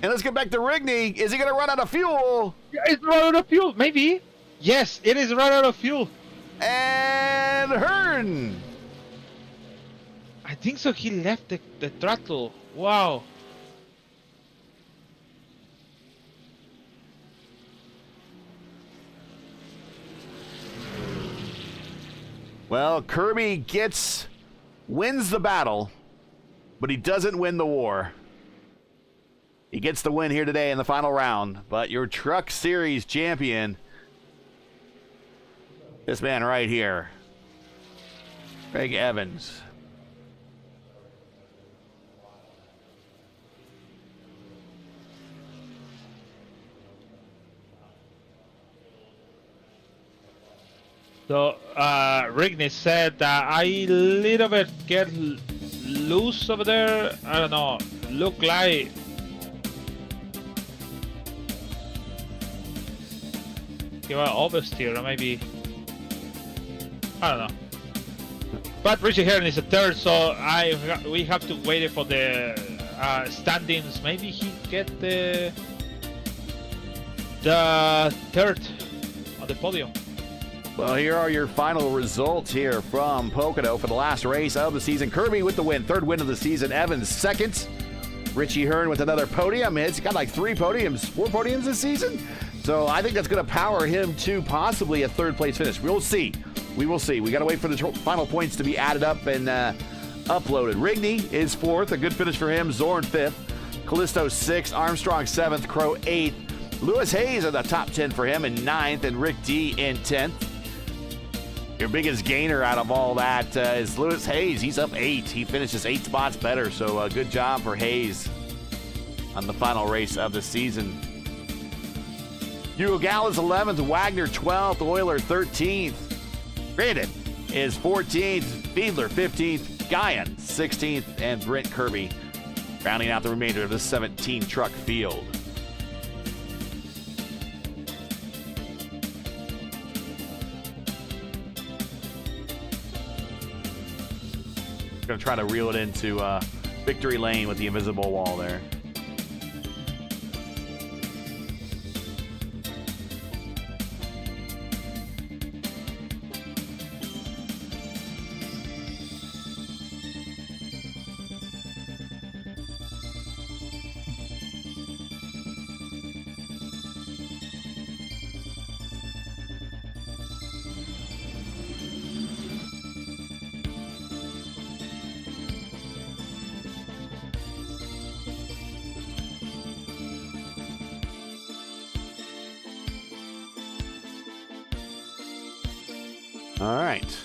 And let's get back to Rigney. Is he going to run out of fuel? Yeah, it's run out of fuel, maybe. Yes, it is run out of fuel. And Hearn. I think so. He left the throttle. Wow. Well, Kirby wins the battle, but he doesn't win the war. He gets the win here today in the final round, but your Truck Series champion, this man right here, Craig Evans. So, Rigney said that I little bit get loose over there. I don't know. Look like he was oversteer, or maybe I don't know. But Richie Hearn is a third, so we have to wait for the standings. Maybe he get the third on the podium. Well, here are your final results here from Pocono for the last race of the season. Kirby with the win, third win of the season. Evans second. Richie Hearn with another podium. It's got like four podiums this season. So I think that's going to power him to possibly a third place finish. We'll see. We will see. We got to wait for the final points to be added up and uploaded. Rigney is fourth, a good finish for him. Zorn fifth. Callisto 6th, Armstrong 7th, Crow 8th. Lewis Hayes in the top 10 for him in 9th, and Rick D in 10th. Your biggest gainer out of all that is Lewis Hayes. He's up 8. He finishes 8 spots better, so good job for Hayes on the final race of the season. Hugo Gallas 11th, Wagner 12th, Euler 13th. Brandon is 14th, Fiedler 15th, Guyan 16th, and Brent Kirby rounding out the remainder of the 17-truck field. Going to try to reel it into victory lane with the invisible wall there. All right.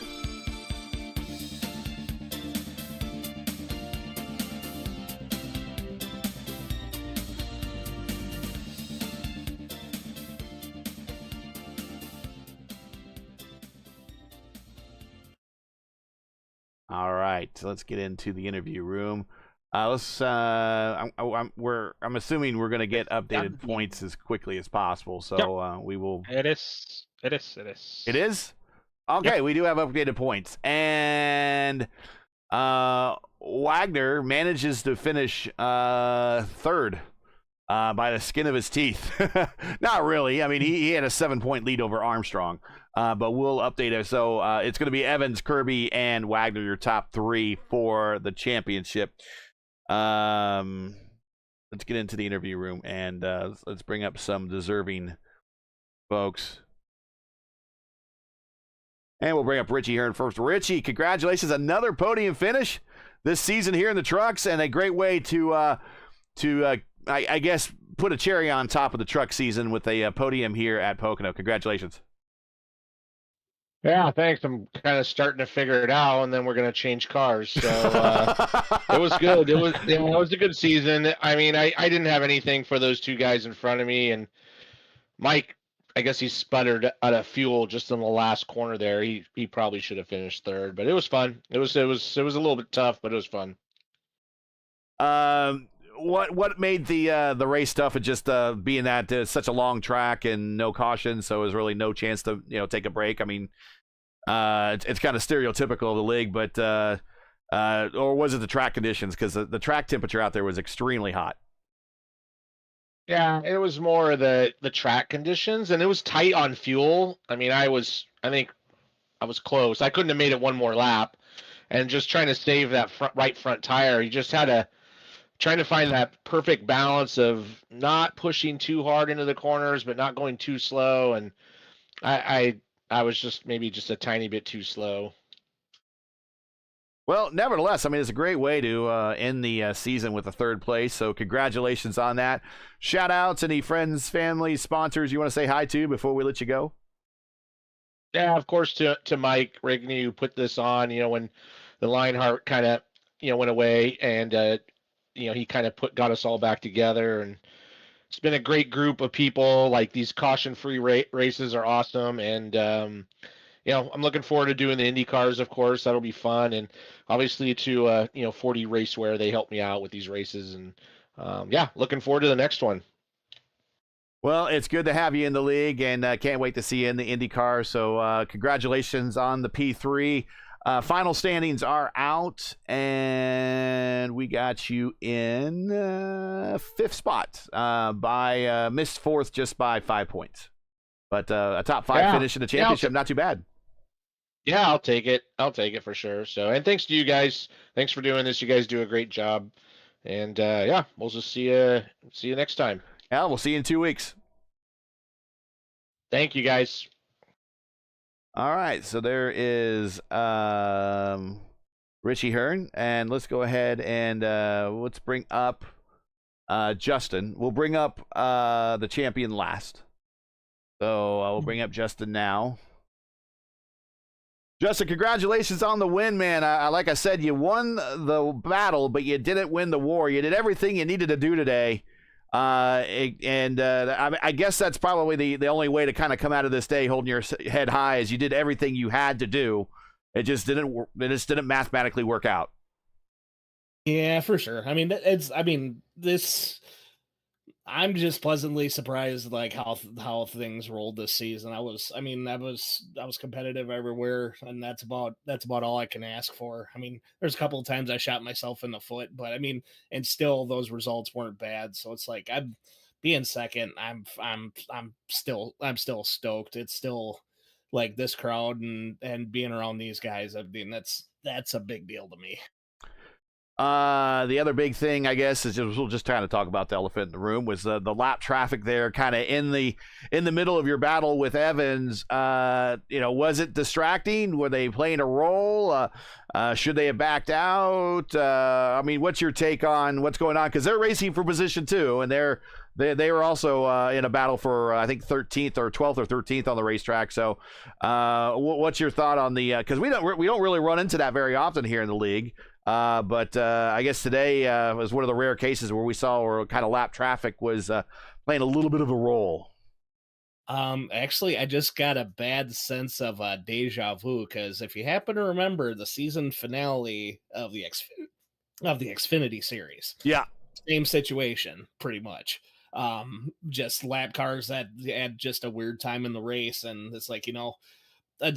All right. Let's get into the interview room. I'm assuming we're going to get updated points as quickly as possible. So we will. It is. It is? Okay, Yep. we do have updated points. And Wagner manages to finish third by the skin of his teeth. Not really. I mean, he had a 7-point lead over Armstrong, but we'll update it. So it's going to be Evans, Kirby, and Wagner, your top 3 for the championship. Let's get into the interview room, and let's bring up some deserving folks. And we'll bring up Richie Hearn first. Richie, congratulations. Another podium finish this season here in the trucks, and a great way to I guess, put a cherry on top of the truck season with a podium here at Pocono. Congratulations. Yeah, thanks. I'm kind of starting to figure it out, and then we're going to change cars. So it was good. It was a good season. I mean, I didn't have anything for those 2 guys in front of me, and Mike, I guess he sputtered out of fuel just in the last corner there. He probably should have finished third, but it was fun. It was a little bit tough, but it was fun. What made the race tough? And just being that it's such a long track and no caution, so there's really no chance to take a break. I mean, it's kind of stereotypical of the league, but or was it the track conditions? Because the track temperature out there was extremely hot. Yeah, it was more the track conditions, and it was tight on fuel. I mean, I think I was close. I couldn't have made it one more lap, and just trying to save that right front tire. You just had to trying to find that perfect balance of not pushing too hard into the corners, but not going too slow. And I was just maybe just a tiny bit too slow. Well, nevertheless, I mean, it's a great way to end the season with a third place. So congratulations on that. Shout outs, any friends, family, sponsors you want to say hi to before we let you go? Yeah, of course, to Mike Rigney, who put this on, when the Lionheart kind of, went away, and, he kind of got us all back together. And it's been a great group of people. Like, these caution-free races are awesome. And, I'm looking forward to doing the Indy cars, of course. That'll be fun. And obviously to, 40 Raceway, they helped me out with these races. And, looking forward to the next one. Well, it's good to have you in the league, and can't wait to see you in the Indy car. So congratulations on the P3. Final standings are out, and we got you in 5th spot by missed 4th just by 5 points. But a top 5 finish in the championship, not too bad. Yeah, I'll take it. I'll take it for sure. So, and thanks to you guys. Thanks for doing this. You guys do a great job. And we'll just see you next time. Yeah, we'll see you in 2 weeks. Thank you, guys. All right, so there is Richie Hearn, and let's go ahead and let's bring up Justin. We'll bring up the champion last. So I will bring up Justin now. Justin, congratulations on the win, man. Like I said, you won the battle, but you didn't win the war. You did everything you needed to do today. I guess that's probably the only way to kind of come out of this day holding your head high is you did everything you had to do. It just didn't mathematically work out. Yeah, for sure. I mean, I'm just pleasantly surprised, like how things rolled this season. I was competitive everywhere, and that's about all I can ask for. I mean, there's a couple of times I shot myself in the foot, but I mean, and still those results weren't bad. So it's like I'm being second. I'm still stoked. It's still like this crowd and being around these guys. I mean, that's a big deal to me. The other big thing, I guess, is we'll just kind of talk about the elephant in the room was the lap traffic there, kind of in the middle of your battle with Evans. Was it distracting? Were they playing a role? Should they have backed out? I mean, what's your take on what's going on? Because they're racing for position 2, and they were also in a battle for I think 13th or 12th or 13th on the racetrack. So, what's your thought on the? Because we don't really run into that very often here in the league. But I guess today was one of the rare cases where we saw where kind of lap traffic was playing a little bit of a role. Actually, I just got a bad sense of deja vu, because if you happen to remember the season finale of the Xfinity series, yeah, same situation pretty much. Just lap cars that had just a weird time in the race, and it's like,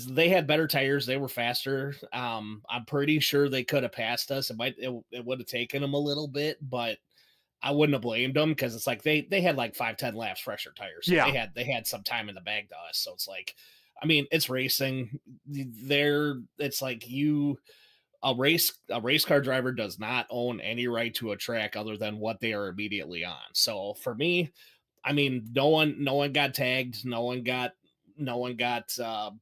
they had better tires. They were faster. I'm pretty sure they could have passed us. It would have taken them a little bit, but I wouldn't have blamed them, because it's like they had like 5-10 laps fresher tires. So yeah, they had some time in the bag to us. So it's like, I mean, it's racing. It's like a race car driver does not own any right to a track other than what they are immediately on. So for me, I mean, no one got tagged. No one got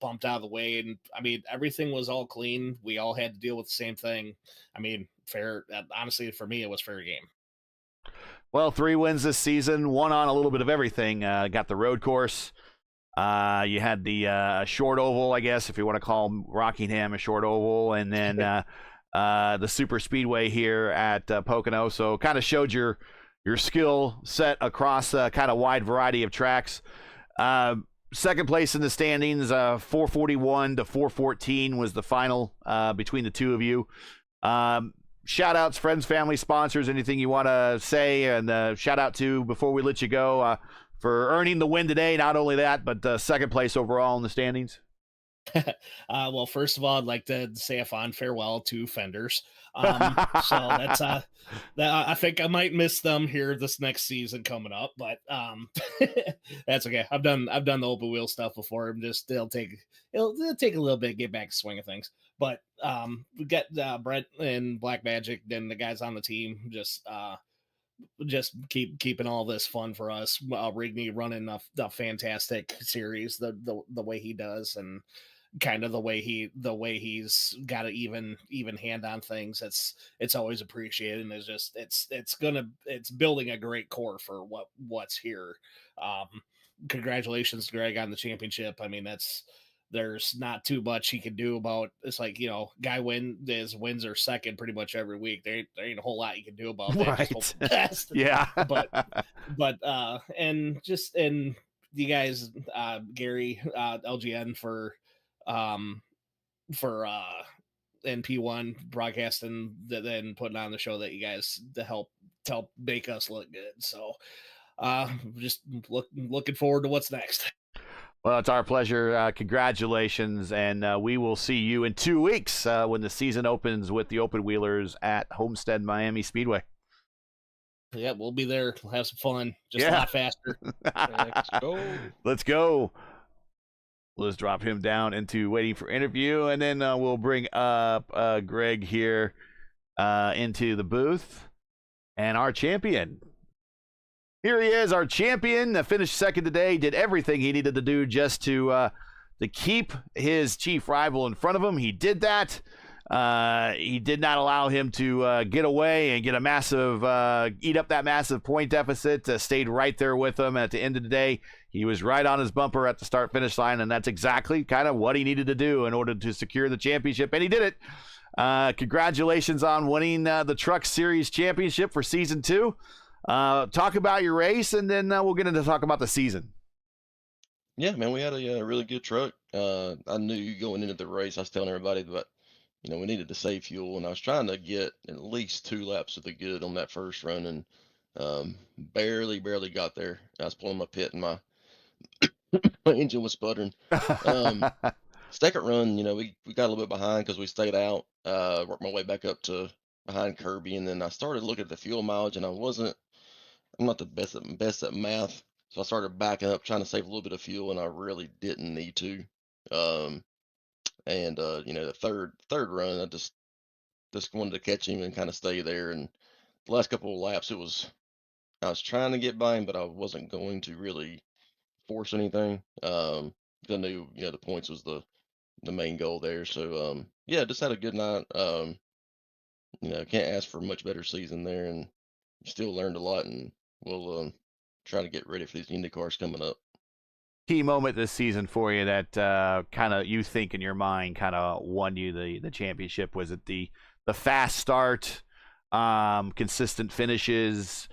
bumped out of the way, and I mean, everything was all clean. We all had to deal with the same thing. I mean, fair. Honestly, for me, it was fair game. Well, 3 wins this season, one on a little bit of everything. Got the road course. You had the short oval, I guess, if you want to call Rockingham a short oval, and then the super speedway here at Pocono. So kind of showed your skill set across a kind of wide variety of tracks. Second place in the standings, 441 to 414 was the final between the two of you. Shout outs, friends, family, sponsors, anything you want to say, and shout out to before we let you go for earning the win today. Not only that, but second place overall in the standings. Well, first of all, I'd like to say a fond farewell to Fenders. So that's I think I might miss them here this next season coming up, but that's okay. I've done the open wheel stuff before. It'll take a little bit to get back to swing of things. But we got Brett and Black Magic, then the guys on the team, just keeping all this fun for us. Rigney running a fantastic series, the way he does, and kind of the way he's got an even hand on things. It's always appreciated, and it's building a great core for what's here. Congratulations to Greg on the championship. I mean, there's not too much he can do about. It's like, guy wins are second pretty much every week. There ain't a whole lot you can do about that. Right. Just hope for the best. Yeah. but and you guys, Gary, LGN for NP1 broadcasting, then putting on the show that you guys to help make us look good. So just looking forward to what's next. Well, it's our pleasure. Congratulations, and we will see you in 2 weeks when the season opens with the open wheelers at Homestead Miami Speedway. Yeah, we'll be there. We'll have some fun. Just a lot faster. Let's go. Let's go. Let's drop him down into waiting for interview, and then we'll bring up Greg here into the booth, and our champion. Here he is, our champion. Finished second today. Did everything he needed to do just to keep his chief rival in front of him. He did that. He did not allow him to get away and get a massive, eat up that massive point deficit. Stayed right there with him. At the end of the day, he was right on his bumper at the start-finish line, and that's exactly kind of what he needed to do in order to secure the championship, and he did it. Congratulations on winning the Truck Series Championship for Season 2. Talk about your race, and then we'll get into talk about the season. Yeah, man, we had a really good truck. I knew going into the race, I was telling everybody that, we needed to save fuel, and I was trying to get at least 2 laps of the good on that first run, and barely got there. I was pulling my pit, and my engine was sputtering. Second run, we got a little bit behind because we stayed out. Worked my way back up to behind Kirby, and then I started looking at the fuel mileage, and I'm not the best at math, so I started backing up, trying to save a little bit of fuel, and I really didn't need to. The third run, I just wanted to catch him and kind of stay there. And the last couple of laps, I was trying to get by him, but I wasn't going to really force anything. 'Cause I knew, the points was the main goal there. So just had a good night. Can't ask for a much better season there, and still learned a lot. And we'll try to get ready for these Indy cars coming up. Key moment this season for you that kind of you think in your mind kind of won you the championship? Was it the fast start, consistent finishes,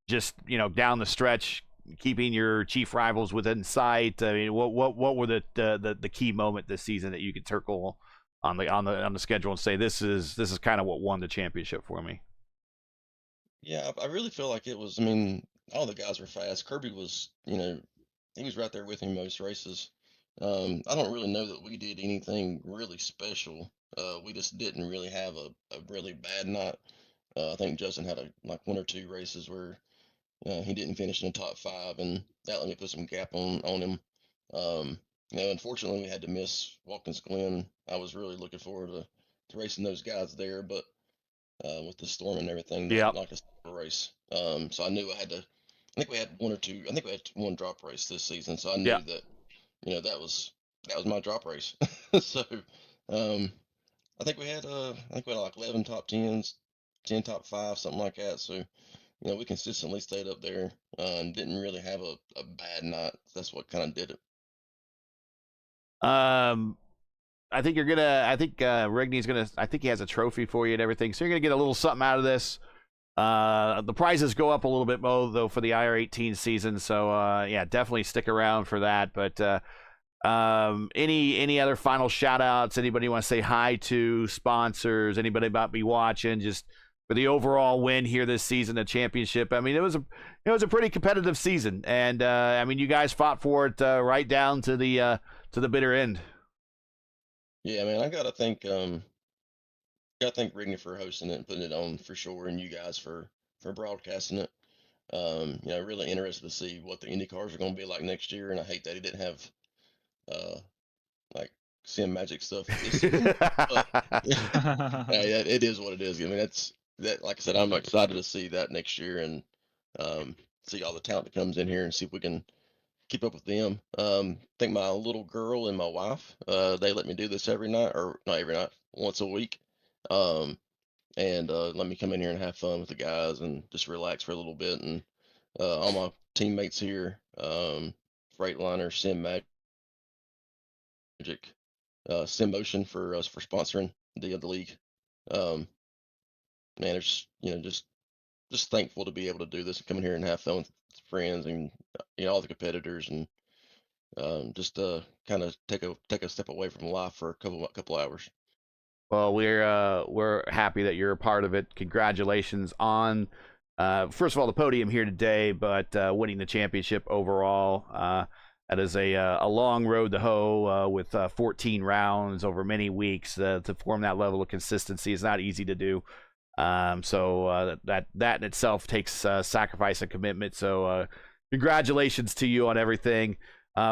just down the stretch, keeping your chief rivals within sight? I mean, what were the key moment this season that you could circle on the schedule and say this is kind of what won the championship for me? Yeah, I really feel like it was. All the guys were fast. Kirby was, he was right there with him most races. I don't really know that we did anything really special. We just didn't really have a really bad night. I think Justin had like 1 or 2 races where he didn't finish in the top 5, and that let me put some gap on him. Unfortunately, we had to miss Watkins Glen. I was really looking forward to racing those guys there, but with the storm and everything, Yeah, knocked us out of the race. So I knew I had to. I think we had 1 or 2. I think we had 1 drop race this season, so I knew that that was my drop race. So I think we had like 11 top 10s, 10 top 5, something like that. So we consistently stayed up there and didn't really have a bad night. That's what kind of did it. I think Rigney's gonna. I think he has a trophy for you and everything. So you're gonna get a little something out of this. The prizes go up a little bit more though for the IR18 season. So definitely stick around for that. But any other final shout outs? Anybody want to say hi to? Sponsors? Anybody about me watching? Just for the overall win here this season, the championship. I mean, it was a pretty competitive season, and you guys fought for it right down to the bitter end. Yeah, man, I gotta thank Rigney for hosting it and putting it on for sure, and you guys for broadcasting it. Really interested to see what the Indy cars are going to be like next year, and I hate that he didn't have like Sim Magic stuff this season. But, it is what it is. Like I said, I'm excited to see that next year and see all the talent that comes in here and see if we can keep up with them. I think my little girl and my wife, they let me do this every night, or not every night, once a week. And let me come in here and have fun with the guys and just relax for a little bit. And all my teammates here, Freightliner, Sim Magic, Sim Motion for sponsoring the league. Man, it's just thankful to be able to do this and come in here and have fun with friends and all the competitors, and just kind of take a step away from life for a couple hours. Well, we're happy that you're a part of it. Congratulations on first of all the podium here today, but winning the championship overall. That is a long road to hoe with 14 rounds over many weeks to form that level of consistency. Is not easy to do. So that in itself takes sacrifice and commitment. So congratulations to you on everything.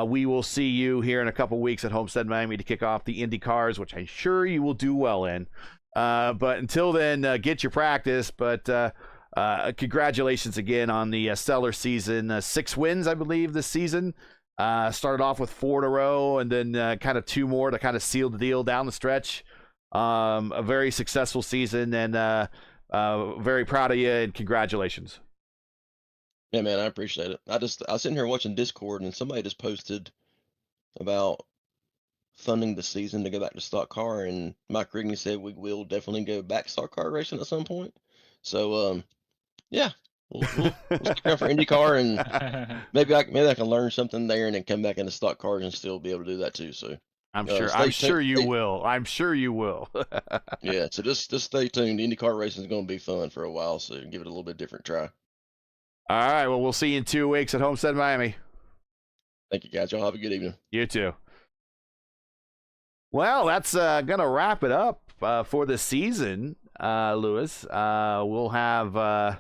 We will see you here in a couple weeks at Homestead Miami to kick off the Indy cars, which I'm sure you will do well in. But until then, get your practice. But congratulations again on the stellar season. 6 wins, I believe, this season. Started off with 4 in a row, and then kind of 2 more to kind of seal the deal down the stretch. A very successful season, and very proud of you, and congratulations. Yeah, man, I appreciate it. I was sitting here watching Discord, and somebody just posted about funding the season to go back to stock car, and Mike Rigney said we will definitely go back stock car racing at some point. So, yeah, we'll stick around for IndyCar, and maybe I can learn something there, and then come back into stock cars and still be able to do that too. So I'm sure you will. I'm sure you will. yeah, so just stay tuned. IndyCar racing is going to be fun for a while, so give it a little bit different try. All right. Well, we'll see you in 2 weeks at Homestead, Miami. Thank you, guys. Y'all have a good evening. You too. Well, that's going to wrap it up for the season, Lewis. We'll have...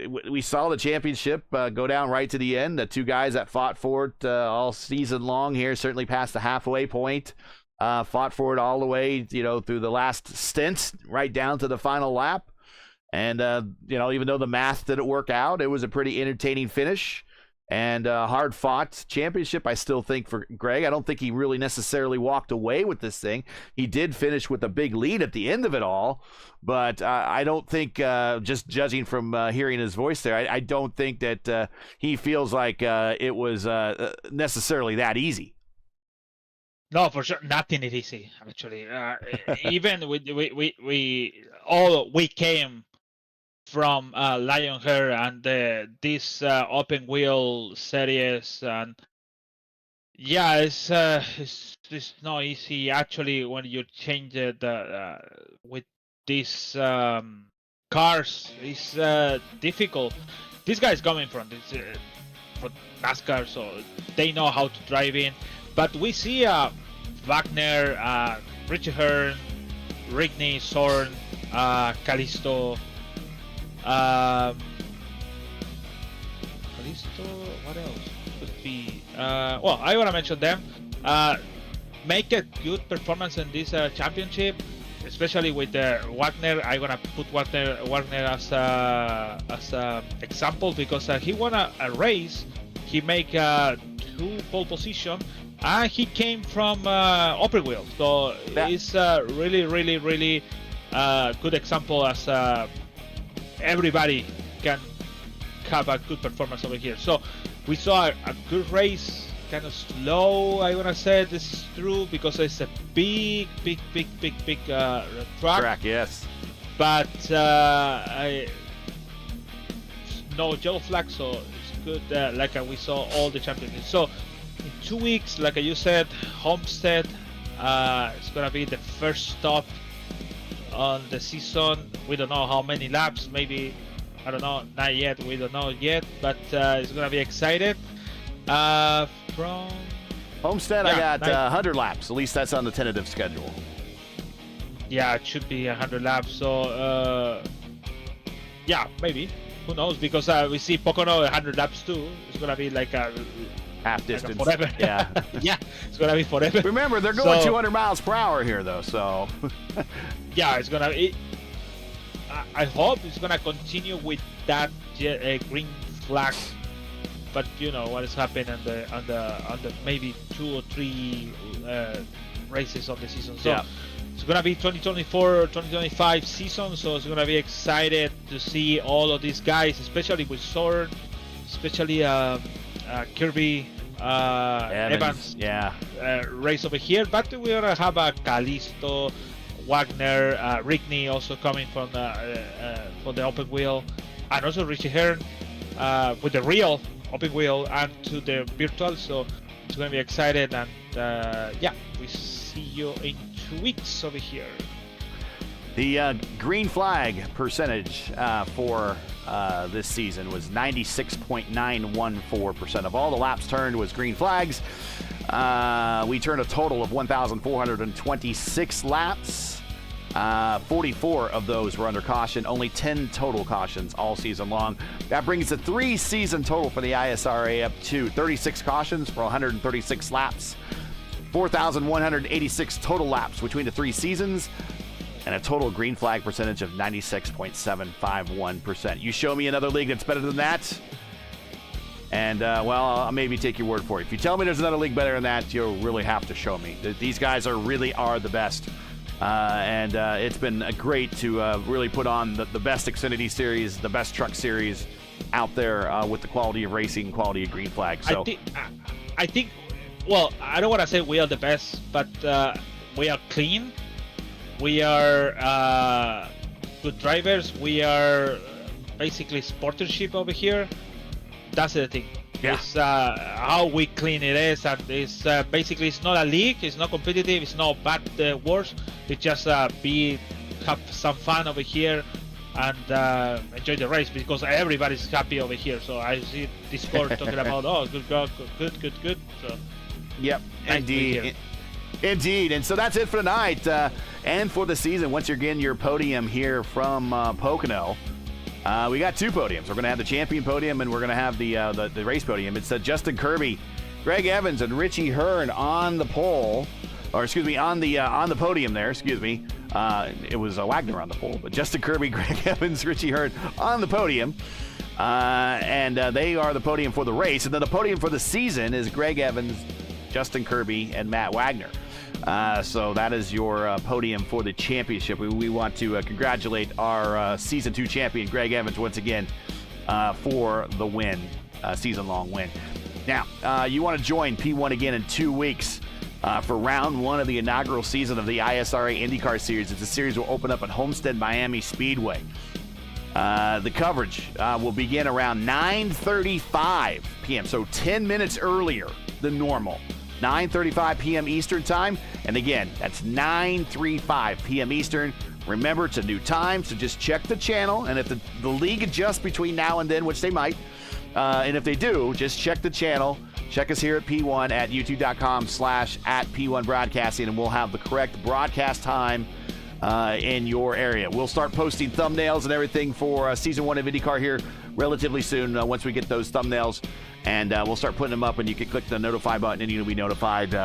we saw the championship go down right to the end. The 2 guys that fought for it all season long here, certainly past the halfway point, fought for it all the way, through the last stint, right down to the final lap. And, even though the math didn't work out, it was a pretty entertaining finish and hard fought championship, I still think, for Greg. I don't think he really necessarily walked away with this thing. He did finish with a big lead at the end of it all, but I don't think, just judging from hearing his voice there, I don't think that he feels like it was necessarily that easy. No, for sure, nothing is easy. Actually, even we came from Lionheart and this open wheel series, and yeah, it's not easy actually when you change it with these cars. It's difficult. This guy's coming from NASCAR, so they know how to drive in. But we see Wagner, Richie Hearn, Rigney, Soren, Callisto, what else could be? Well, I want to mention them. Make a good performance in this championship, especially with Wagner. I want to put Wagner as a example, because he won a race. He make 2 pole position. He came from open wheel, so it's a really good example, as everybody can have a good performance over here. So we saw a good race, kind of slow, I want to say. This is true because it's a big track. Yes. But no yellow flag, so it's good. Like we saw all the championships. So in 2 weeks, like you said, Homestead, it's gonna be the first stop on the season. We don't know how many laps, maybe, I don't know, not yet, we don't know yet, but it's gonna be excited. From Homestead, I got 100 laps, at least that's on the tentative schedule. Yeah, it should be 100 laps, so yeah, maybe, who knows, because we see Pocono 100 laps too. It's gonna be like a half distance. Like forever. Yeah. Yeah, it's gonna be forever. Remember, they're going 200 miles per hour here, though, so. Yeah, it's gonna. I hope it's gonna continue with that green flag, but you know what has happened on the maybe 2 or 3 races of the season. So yeah. It's gonna be 2024-2025 season, so it's gonna be excited to see all of these guys, especially with Soren, especially Kirby, Evans, race over here. But we're gonna have a Callisto, Wagner, Rigney also coming from for the open wheel, and also Richie Hearn with the real open wheel and to the virtual. So it's gonna be excited, and yeah, we see you in 2 weeks over here. The green flag percentage for this season was 96.914%. Of all the laps turned was green flags. We turned a total of 1,426 laps. 44 of those were under caution. Only 10 total cautions all season long. That brings the 3-season total for the ISRA up to 36 cautions for 136 laps. 4,186 total laps between the 3 seasons, and a total green flag percentage of 96.751%. You show me another league that's better than that, And, well, I'll maybe take your word for it. If you tell me there's another league better than that, you'll really have to show me. These guys really are the best. And it's been great to really put on the best Xfinity series, the best truck series out there with the quality of racing, quality of green flag. So I think, well, I don't want to say we are the best, but we are clean. We are good drivers. We are basically sportsmanship over here. That's the thing. Yeah. It's how we clean it is, and it's basically it's not a league. It's not competitive. It's not bad worse. It's just have some fun over here and enjoy the race because everybody's happy over here. So I see Discord talking about good. So yep, nice indeed. Indeed, and so that's it for tonight and for the season. Once again, your podium here from Pocono. We got 2 podiums. We're going to have the champion podium, and we're going to have the race podium. It's Justin Kirby, Greg Evans, and Richie Hearn on the pole, or excuse me, on the podium there. Excuse me, it was Wagner on the pole, but Justin Kirby, Greg Evans, Richie Hearn on the podium, and they are the podium for the race. And then the podium for the season is Greg Evans, Justin Kirby, and Matt Wagner. So that is your podium for the championship. We want to congratulate our Season 2 champion, Greg Evans, once again for the win, season-long win. Now, you want to join P1 again in 2 weeks for round 1 of the inaugural season of the ISRA IndyCar Series. It's a series will open up at Homestead Miami Speedway. The coverage will begin around 9:35 p.m., so 10 minutes earlier than normal. 9:35 p.m. Eastern Time. And again, that's 9:35 p.m. Eastern. Remember, it's a new time, so just check the channel. And if the league adjusts between now and then, which they might, and if they do, just check the channel. Check us here at P1 at youtube.com/@P1 Broadcasting, and we'll have the correct broadcast time in your area. We'll start posting thumbnails and everything for Season 1 of IndyCar here relatively soon once we get those thumbnails. And we'll start putting them up, and you can click the notify button, and you'll be notified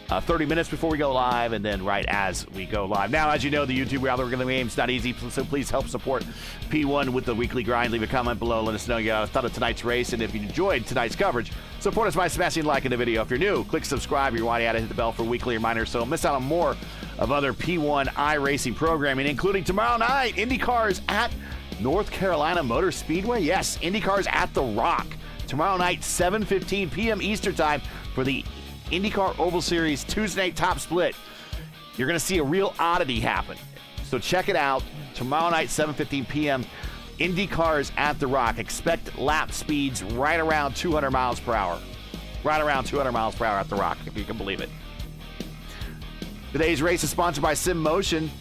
30 minutes before we go live, and then right as we go live. Now, as you know, the YouTube algorithm game's not easy, so please help support P1 with the weekly grind. Leave a comment below. Let us know you thought of tonight's race, and if you enjoyed tonight's coverage, support us by smashing like in the video. If you're new, click subscribe. If you're wanting to hit the bell for weekly reminders so don't miss out on more of other P1 iRacing programming, including tomorrow night, IndyCars at North Carolina Motor Speedway. Yes, IndyCars at The Rock. Tomorrow night, 7:15 p.m. Eastern Time for the IndyCar Oval Series Tuesday night top split. You're going to see a real oddity happen. So check it out. Tomorrow night, 7:15 p.m. IndyCars at The Rock. Expect lap speeds right around 200 miles per hour. Right around 200 miles per hour at The Rock, if you can believe it. Today's race is sponsored by Sim Motion.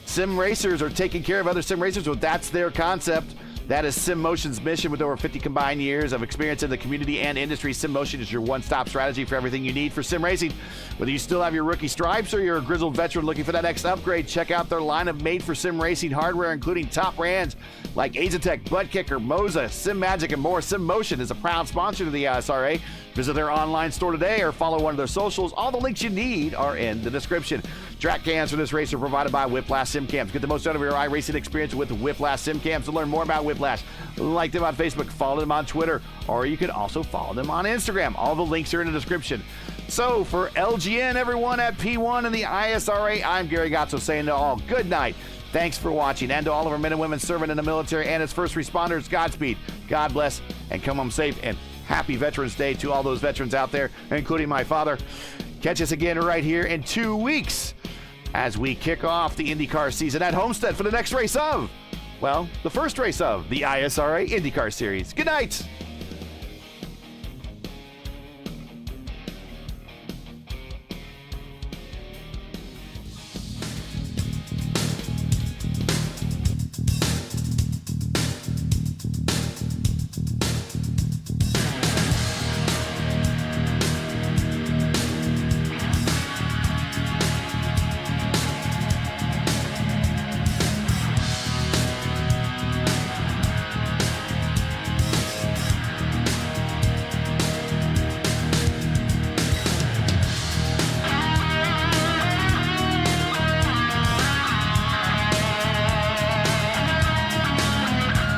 Sim racers are taking care of other sim racers, so that's their concept. That is Sim Motion's mission. With over 50 combined years of experience in the community and industry, Sim Motion is your one-stop strategy for everything you need for sim racing. Whether you still have your rookie stripes or you're a grizzled veteran looking for that next upgrade, check out their line of made-for-sim racing hardware, including top brands like Azatec, Buttkicker, Moza, Sim Magic, and more. Sim Motion is a proud sponsor to the ISRA. Visit their online store today or follow one of their socials. All the links you need are in the description. Track cams for this race are provided by Whiplash Sim Cams. Get the most out of your iRacing experience with Whiplash Sim Cams. To learn more about Whiplash, like them on Facebook, follow them on Twitter, or you can also follow them on Instagram. All the links are in the description. So for LGN, everyone at P1 and the ISRA, I'm Gary Gotzo saying to all, good night. Thanks for watching. And to all of our men and women serving in the military and its first responders, Godspeed, God bless, and come home safe. And happy Veterans Day to all those veterans out there, including my father. Catch us again right here in 2 weeks as we kick off the IndyCar season at Homestead for the next race of, well, the first race of the ISRA IndyCar Series. Good night.